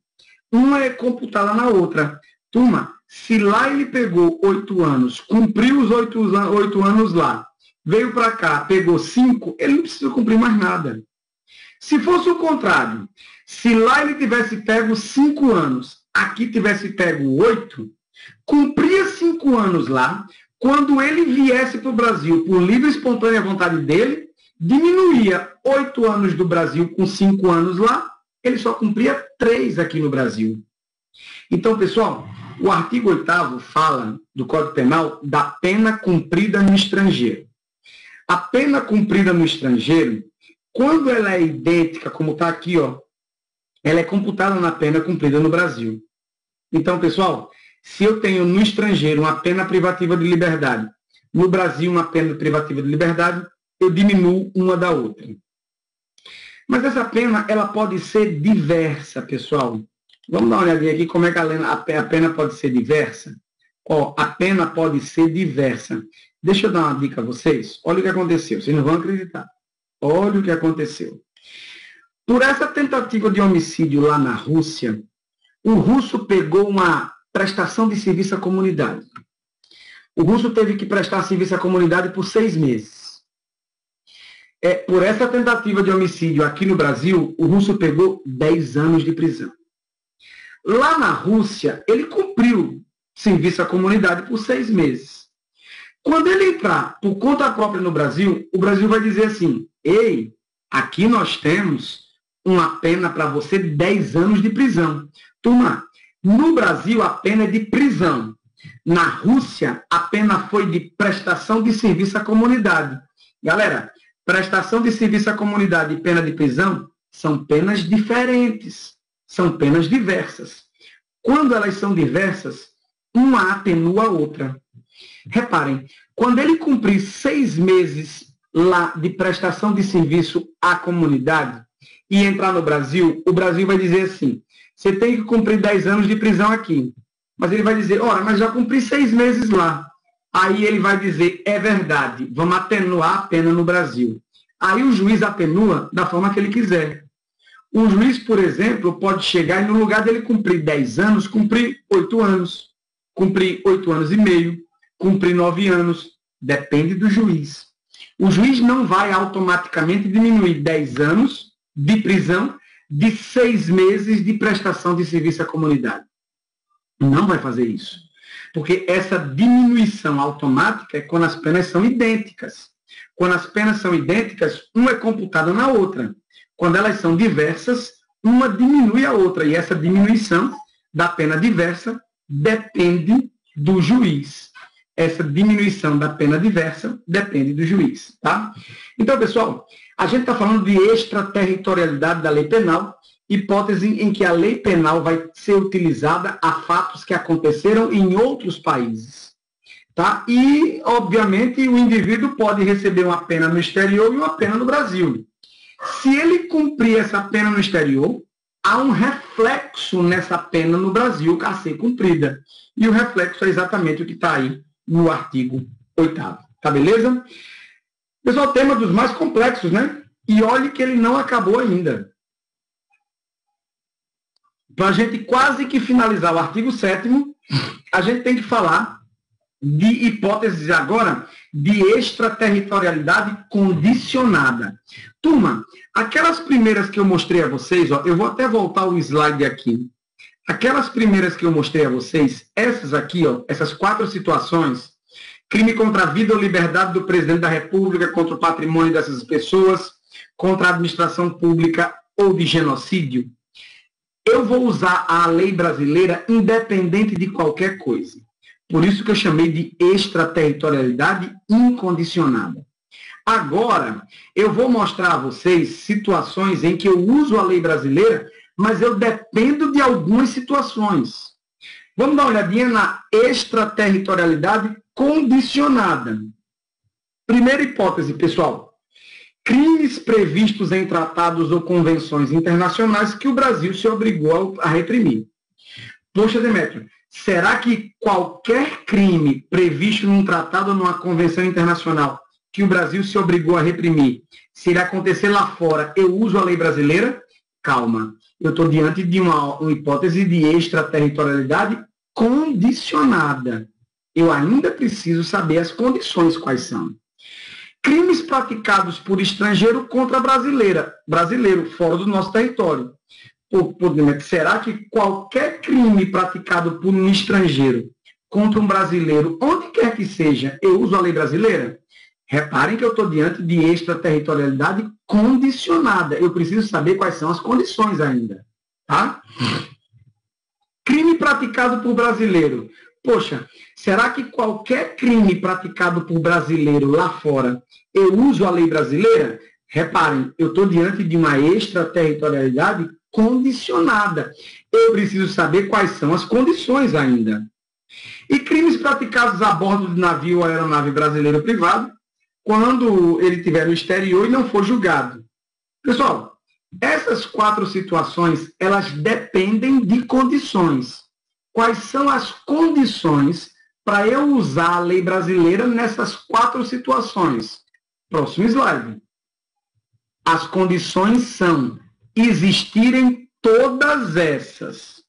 uma é computada na outra. Turma, se lá ele pegou 8 anos, cumpriu os 8 anos lá, veio para cá, pegou 5, ele não precisa cumprir mais nada. Se fosse o contrário, se lá ele tivesse pego 5 anos, aqui tivesse pego 8, cumpria 5 anos lá, quando ele viesse para o Brasil por livre e espontânea vontade dele, diminuía 8 anos do Brasil com 5 anos lá, ele só cumpria 3 aqui no Brasil. Então, pessoal, o artigo 8º fala do Código Penal da pena cumprida no estrangeiro. A pena cumprida no estrangeiro, quando ela é idêntica, como está aqui, ó, ela é computada na pena cumprida no Brasil. Então, pessoal, se eu tenho no estrangeiro uma pena privativa de liberdade, no Brasil uma pena privativa de liberdade, eu diminuo uma da outra. Mas essa pena, ela pode ser diversa, pessoal. Vamos dar uma olhadinha aqui como é que a pena pode ser diversa. Ó, a pena pode ser diversa. Deixa eu dar uma dica a vocês. Olha o que aconteceu. Vocês não vão acreditar. Olha o que aconteceu. Por essa tentativa de homicídio lá na Rússia, o russo pegou uma prestação de serviço à comunidade. O russo teve que prestar serviço à comunidade por 6 meses. Por essa tentativa de homicídio aqui no Brasil, o russo pegou 10 anos de prisão. Lá na Rússia, ele cumpriu serviço à comunidade por 6 meses. Quando ele entrar por conta própria no Brasil, o Brasil vai dizer assim, ei, aqui nós temos uma pena para você de 10 anos de prisão. Turma, no Brasil a pena é de prisão. Na Rússia, a pena foi de prestação de serviço à comunidade. Galera, prestação de serviço à comunidade e pena de prisão são penas diferentes, são penas diversas. Quando elas são diversas, uma atenua a outra. Reparem, quando ele cumprir 6 meses lá de prestação de serviço à comunidade e entrar no Brasil, o Brasil vai dizer assim, você tem que cumprir 10 anos de prisão aqui. Mas ele vai dizer, ora, mas já cumpri 6 meses lá. Aí ele vai dizer, é verdade, vamos atenuar a pena no Brasil. Aí o juiz atenua da forma que ele quiser. O juiz, por exemplo, pode chegar e no lugar dele cumprir 10 anos, cumprir 8 anos, cumprir 8 anos e meio, cumprir 9 anos. Depende do juiz. O juiz não vai automaticamente diminuir 10 anos de prisão de 6 meses de prestação de serviço à comunidade. Não vai fazer isso. Porque essa diminuição automática é quando as penas são idênticas. Quando as penas são idênticas, uma é computada na outra. Quando elas são diversas, uma diminui a outra. E essa diminuição da pena diversa depende do juiz. Essa diminuição da pena diversa depende do juiz. Tá? Então, pessoal, a gente está falando de extraterritorialidade da lei penal, hipótese em que a lei penal vai ser utilizada a fatos que aconteceram em outros países. Tá? E, obviamente, o indivíduo pode receber uma pena no exterior e uma pena no Brasil. Se ele cumprir essa pena no exterior, há um reflexo nessa pena no Brasil a ser cumprida. E o reflexo é exatamente o que está aí no artigo 8º. Tá beleza? Pessoal, tema dos mais complexos, né? E olhe que ele não acabou ainda. Para a gente quase que finalizar o artigo 7º, a gente tem que falar de hipóteses agora de extraterritorialidade condicionada. Turma, aquelas primeiras que eu mostrei a vocês, ó, eu vou até voltar o slide aqui. Aquelas primeiras que eu mostrei a vocês, essas aqui, ó, essas 4 situações, crime contra a vida ou liberdade do presidente da República, contra o patrimônio dessas pessoas, contra a administração pública ou de genocídio, eu vou usar a lei brasileira independente de qualquer coisa. Por isso que eu chamei de extraterritorialidade incondicionada. Agora, eu vou mostrar a vocês situações em que eu uso a lei brasileira, mas eu dependo de algumas situações. Vamos dar uma olhadinha na extraterritorialidade condicionada. Primeira hipótese, pessoal. Crimes previstos em tratados ou convenções internacionais que o Brasil se obrigou a reprimir. Poxa, Demétrio, será que qualquer crime previsto num tratado ou numa convenção internacional que o Brasil se obrigou a reprimir, se ele acontecer lá fora, eu uso a lei brasileira? Calma, eu estou diante de uma hipótese de extraterritorialidade condicionada. Eu ainda preciso saber as condições quais são. Crimes praticados por estrangeiro contra brasileiro, fora do nosso território. Será que qualquer crime praticado por um estrangeiro contra um brasileiro, onde quer que seja, eu uso a lei brasileira? Reparem que eu estou diante de extraterritorialidade condicionada. Eu preciso saber quais são as condições ainda. Tá? Crime praticado por brasileiro. Poxa, será que qualquer crime praticado por brasileiro lá fora, eu uso a lei brasileira? Reparem, eu estou diante de uma extraterritorialidade condicionada. Eu preciso saber quais são as condições ainda. E crimes praticados a bordo de navio ou aeronave brasileiro privado, quando ele estiver no exterior e não for julgado. Pessoal, essas 4 situações, elas dependem de condições. Quais são as condições para eu usar a lei brasileira nessas 4 situações? Próximo slide. As condições são existirem todas essas.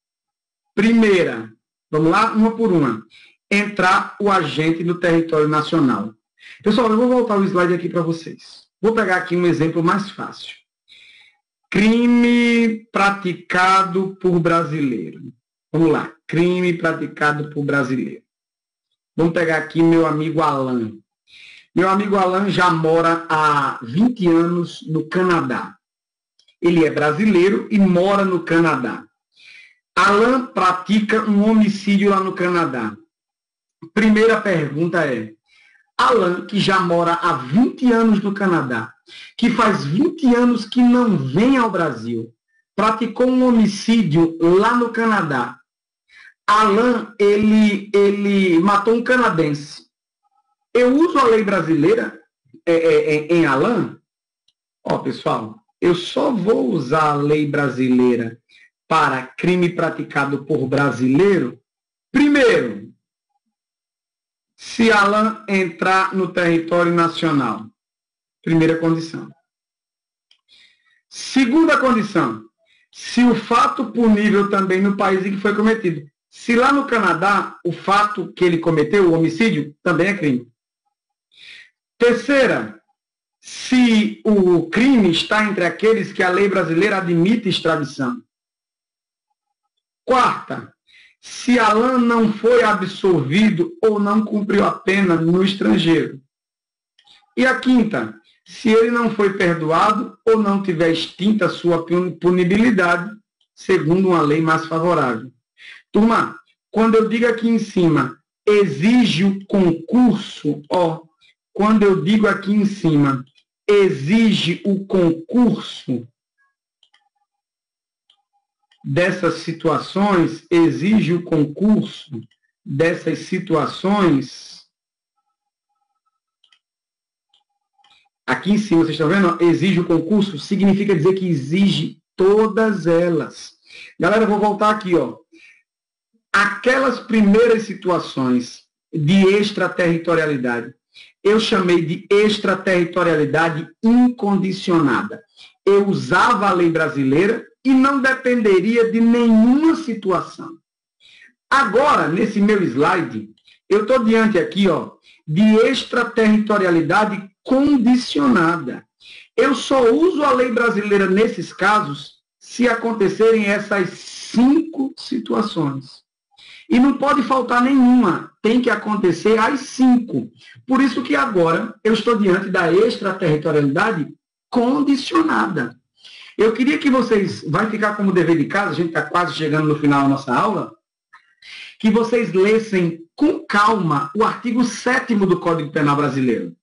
Primeira, vamos lá, uma por uma. Entrar o agente no território nacional. Pessoal, eu vou voltar o slide aqui para vocês. Vou pegar aqui um exemplo mais fácil. Crime praticado por brasileiro. Vamos lá, crime praticado por brasileiro. Vamos pegar aqui meu amigo Alan. Meu amigo Alan já mora há 20 anos no Canadá. Ele é brasileiro e mora no Canadá. Alan pratica um homicídio lá no Canadá. Primeira pergunta é, Alan, que já mora há 20 anos no Canadá, que faz 20 anos que não vem ao Brasil, praticou um homicídio lá no Canadá. Alan, ele matou um canadense. Eu uso a lei brasileira em Alan? Ó, pessoal, eu só vou usar a lei brasileira para crime praticado por brasileiro, primeiro, se Alan entrar no território nacional. Primeira condição. Segunda condição, se o fato punível também no país em que foi cometido. Se lá no Canadá o fato que ele cometeu, o homicídio, também é crime. Terceira, se o crime está entre aqueles que a lei brasileira admite extradição. Quarta, se Alan não foi absolvido ou não cumpriu a pena no estrangeiro. E a quinta, se ele não foi perdoado ou não tiver extinta sua punibilidade, segundo uma lei mais favorável. Turma, quando eu digo aqui em cima, exige o concurso, quando eu digo aqui em cima, exige o concurso dessas situações, exige o concurso dessas situações, aqui em cima, vocês estão vendo? Exige o concurso, significa dizer que exige todas elas. Galera, eu vou voltar aqui, Aquelas primeiras situações de extraterritorialidade, eu chamei de extraterritorialidade incondicionada. Eu usava a lei brasileira e não dependeria de nenhuma situação. Agora, nesse meu slide, eu estou diante aqui, de extraterritorialidade condicionada. Eu só uso a lei brasileira nesses casos se acontecerem essas 5 situações. E não pode faltar nenhuma, tem que acontecer as 5. Por isso que agora eu estou diante da extraterritorialidade condicionada. Eu queria que vocês, vai ficar como dever de casa, a gente está quase chegando no final da nossa aula, que vocês lessem com calma o artigo 7º do Código Penal Brasileiro.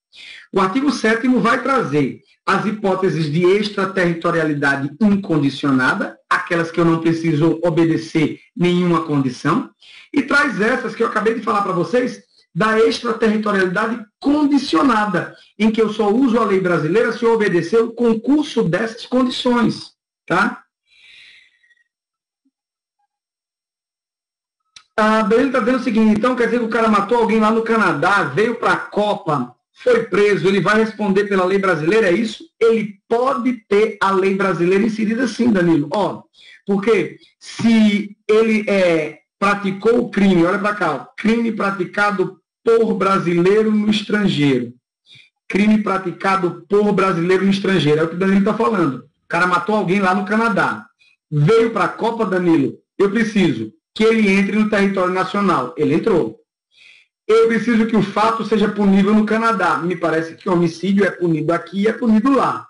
O artigo 7º vai trazer as hipóteses de extraterritorialidade incondicionada, aquelas que eu não preciso obedecer nenhuma condição, e traz essas que eu acabei de falar para vocês, da extraterritorialidade condicionada, em que eu só uso a lei brasileira se eu obedecer o concurso dessas condições. Tá? A Belém está dizendo o seguinte, então quer dizer que o cara matou alguém lá no Canadá, veio para a Copa, foi preso, ele vai responder pela lei brasileira, é isso? Ele pode ter a lei brasileira inserida sim, Danilo. Porque se ele praticou o crime, olha para cá, crime praticado por brasileiro no estrangeiro. Crime praticado por brasileiro no estrangeiro, é o que o Danilo está falando. O cara matou alguém lá no Canadá. Veio para a Copa, Danilo, eu preciso que ele entre no território nacional. Ele entrou. Eu preciso que o fato seja punível no Canadá. Me parece que o homicídio é punido aqui e é punido lá.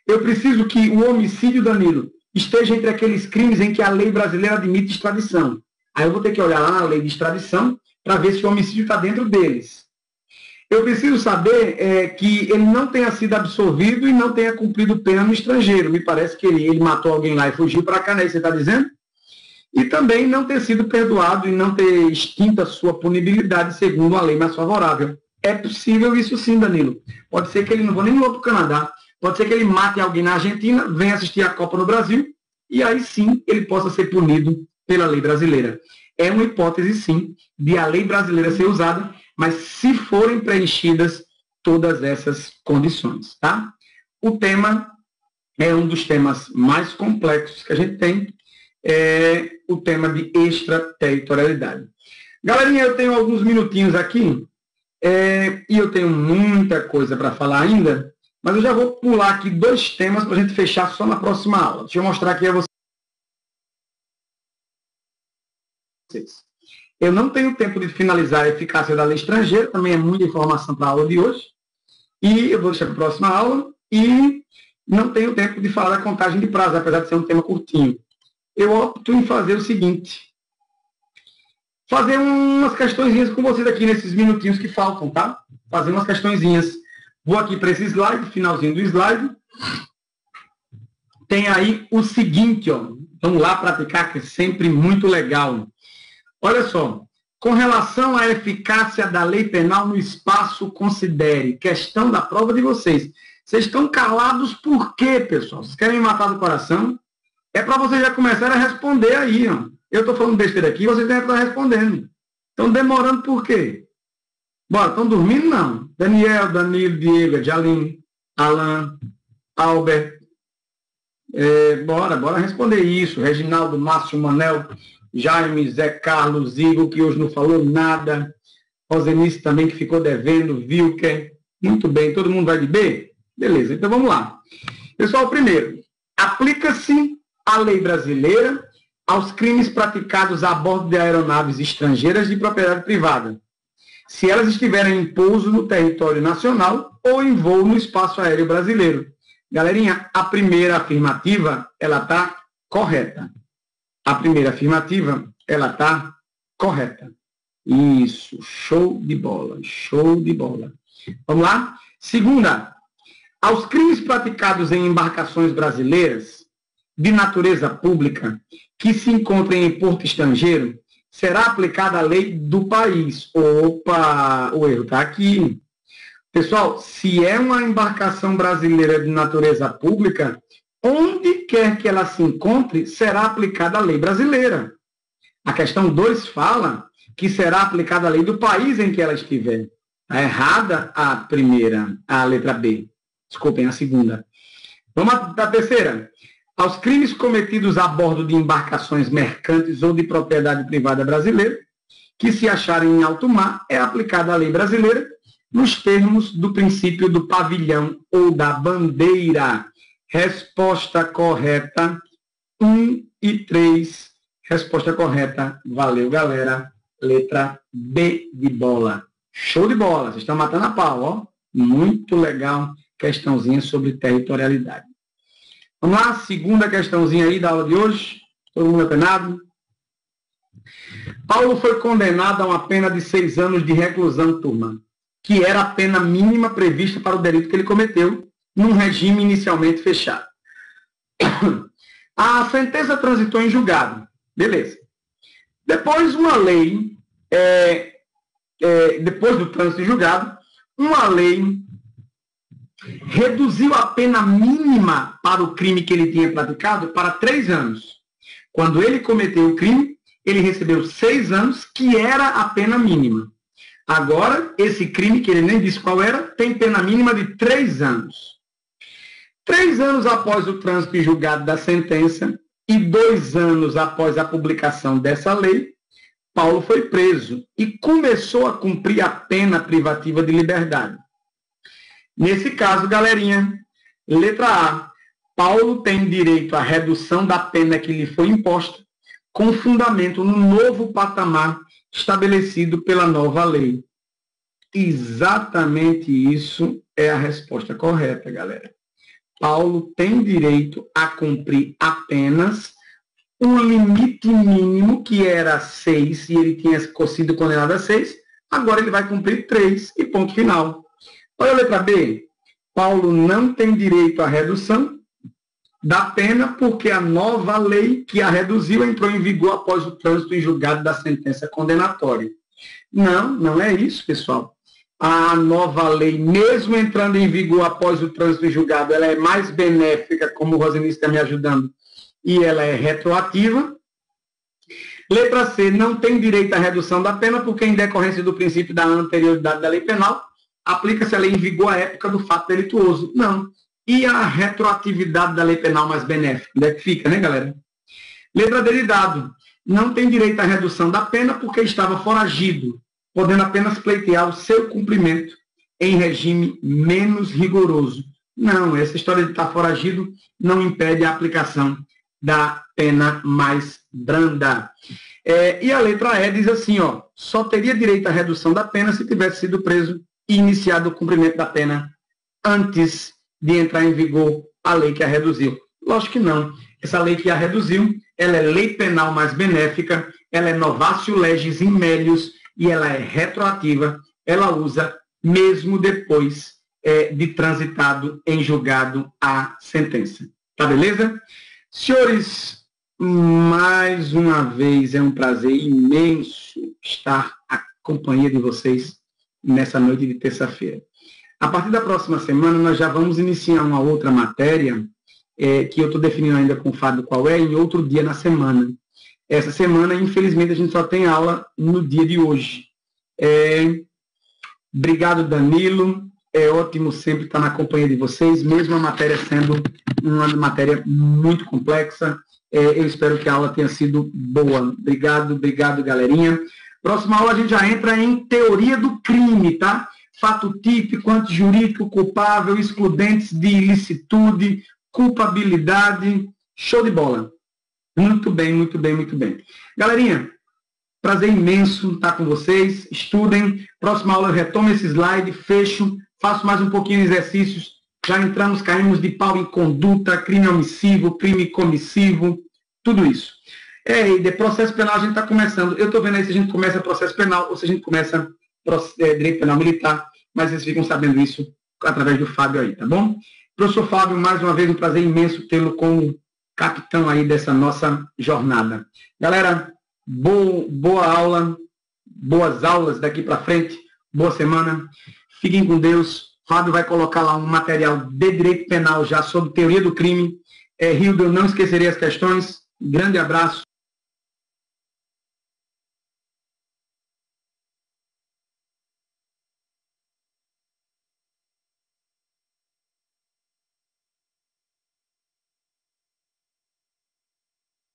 Eu preciso que o homicídio, Danilo, esteja entre aqueles crimes em que a lei brasileira admite extradição. Aí eu vou ter que olhar lá na lei de extradição para ver se o homicídio está dentro deles. Eu preciso saber que ele não tenha sido absolvido e não tenha cumprido pena no estrangeiro. Me parece que ele matou alguém lá e fugiu para cá, né? Você está dizendo? E também não ter sido perdoado e não ter extinto a sua punibilidade segundo a lei mais favorável. É possível isso sim, Danilo. Pode ser que ele não vá nem para o Canadá. Pode ser que ele mate alguém na Argentina, venha assistir a Copa no Brasil, e aí sim ele possa ser punido pela lei brasileira. É uma hipótese, sim, de a lei brasileira ser usada, mas se forem preenchidas todas essas condições. Tá? O tema é um dos temas mais complexos que a gente tem, é o tema de extraterritorialidade. Galerinha, eu tenho alguns minutinhos aqui, e eu tenho muita coisa para falar ainda, mas eu já vou pular aqui 2 temas para a gente fechar só na próxima aula. Deixa eu mostrar aqui a vocês. Eu não tenho tempo de finalizar a eficácia da lei estrangeira, também é muita informação para a aula de hoje, e eu vou deixar para a próxima aula, e não tenho tempo de falar da contagem de prazo, apesar de ser um tema curtinho. Eu opto em fazer o seguinte, fazer umas questõezinhas com vocês aqui nesses minutinhos que faltam, tá? Fazer umas questõezinhas. Vou aqui para esse slide, finalzinho do slide. Tem aí o seguinte, vamos lá praticar, que é sempre muito legal. Olha só, com relação à eficácia da lei penal no espaço, considere, questão da prova de vocês. Vocês estão calados por quê, pessoal? Vocês querem me matar do coração? É para vocês já começarem a responder aí, Eu estou falando besteira aqui, vocês devem estar respondendo. Estão demorando por quê? Bora, estão dormindo? Não. Daniel, Danilo, Diego, Jalim, Alan, Albert. Bora responder isso. Reginaldo, Márcio, Manel, Jaime, Zé Carlos, Igor, que hoje não falou nada. Rosenice também, que ficou devendo, Wilker. Muito bem, todo mundo vai de B? Beleza, então vamos lá. Pessoal, primeiro, aplica-se a lei brasileira aos crimes praticados a bordo de aeronaves estrangeiras de propriedade privada, se elas estiverem em pouso no território nacional ou em voo no espaço aéreo brasileiro. Galerinha, a primeira afirmativa, ela está correta. A primeira afirmativa, ela está correta. Isso, show de bola, show de bola. Vamos lá? Segunda, aos crimes praticados em embarcações brasileiras de natureza pública que se encontrem em porto estrangeiro, será aplicada a lei do país. Opa, o erro está aqui. Pessoal, se é uma embarcação brasileira de natureza pública, onde quer que ela se encontre, será aplicada a lei brasileira. A questão 2 fala que será aplicada a lei do país em que ela estiver. Está errada a primeira, a letra B. Desculpem, a segunda. Vamos à terceira. Aos crimes cometidos a bordo de embarcações mercantes ou de propriedade privada brasileira, que se acharem em alto mar, é aplicada a lei brasileira nos termos do princípio do pavilhão ou da bandeira. Resposta correta, 1 e 3. Resposta correta, valeu, galera. Letra B de bola. Show de bola, vocês estão matando a pau, ó. Muito legal, questãozinha sobre territorialidade. Vamos lá, segunda questãozinha aí da aula de hoje. Todo mundo apenado? Paulo foi condenado a uma pena de 6 anos de reclusão, turma, que era a pena mínima prevista para o delito que ele cometeu, num regime inicialmente fechado. A sentença transitou em julgado. Beleza. Depois, uma lei, depois do trânsito em julgado, uma lei reduziu a pena mínima para o crime que ele tinha praticado para 3 anos. Quando ele cometeu o crime, ele recebeu 6 anos, que era a pena mínima. Agora, esse crime, que ele nem disse qual era, tem pena mínima de 3 anos. 3 anos após o trânsito em julgado da sentença e 2 anos após a publicação dessa lei, Paulo foi preso e começou a cumprir a pena privativa de liberdade. Nesse caso, galerinha, letra A, Paulo tem direito à redução da pena que lhe foi imposta, com fundamento no novo patamar estabelecido pela nova lei. Exatamente isso é a resposta correta, galera. Paulo tem direito a cumprir apenas o limite mínimo, que era 6, e ele tinha sido condenado a 6, agora ele vai cumprir 3 e ponto final. Olha a letra B. Paulo não tem direito à redução da pena porque a nova lei que a reduziu entrou em vigor após o trânsito em julgado da sentença condenatória. Não, não é isso, pessoal. A nova lei, mesmo entrando em vigor após o trânsito em julgado, ela é mais benéfica, como o Roseni está me ajudando, e ela é retroativa. Letra C, não tem direito à redução da pena porque, em decorrência do princípio da anterioridade da lei penal, aplica-se a lei em vigor à época do fato delituoso. Não. E a retroatividade da lei penal mais benéfica? Onde é que fica, né, galera? Letra D de dado. Não tem direito à redução da pena porque estava foragido, podendo apenas pleitear o seu cumprimento em regime menos rigoroso. Não, essa história de estar foragido não impede a aplicação da pena mais branda. E a letra E diz assim, ó, só teria direito à redução da pena se tivesse sido preso e iniciado o cumprimento da pena antes de entrar em vigor a lei que a reduziu. Lógico que não. Essa lei que a reduziu, ela é lei penal mais benéfica, ela é novatio legis in melius e ela é retroativa, ela usa mesmo depois de transitado em julgado a sentença. Tá beleza? Senhores, mais uma vez é um prazer imenso estar à companhia de vocês nessa noite de terça-feira. A partir da próxima semana, nós já vamos iniciar uma outra matéria, que eu estou definindo ainda com o Fábio qual é, em outro dia na semana. Essa semana, infelizmente, a gente só tem aula no dia de hoje. Obrigado, Danilo. É ótimo sempre estar na companhia de vocês, mesmo a matéria sendo uma matéria muito complexa. Eu espero que a aula tenha sido boa. Obrigado, galerinha. Próxima aula a gente já entra em teoria do crime, tá? fato típico, antijurídico, culpável, excludentes de ilicitude, culpabilidade. Show de bola. Muito bem, muito bem, muito bem. Galerinha, prazer imenso estar com vocês. Estudem. Próxima aula eu retomo esse slide, fecho, faço mais um pouquinho de exercícios. Já entramos, caímos de pau em conduta, crime omissivo, crime comissivo, tudo isso. E de processo penal a gente está começando. Eu estou vendo aí se a gente começa processo penal ou se a gente começa direito penal militar, mas vocês ficam sabendo isso através do Fábio aí, tá bom? Professor Fábio, mais uma vez um prazer imenso tê-lo como capitão aí dessa nossa jornada. Galera, boa aula, boas aulas daqui para frente, boa semana, fiquem com Deus. Fábio vai colocar lá um material de direito penal já sobre teoria do crime. Hildo, eu não esquecerei as questões. Grande abraço.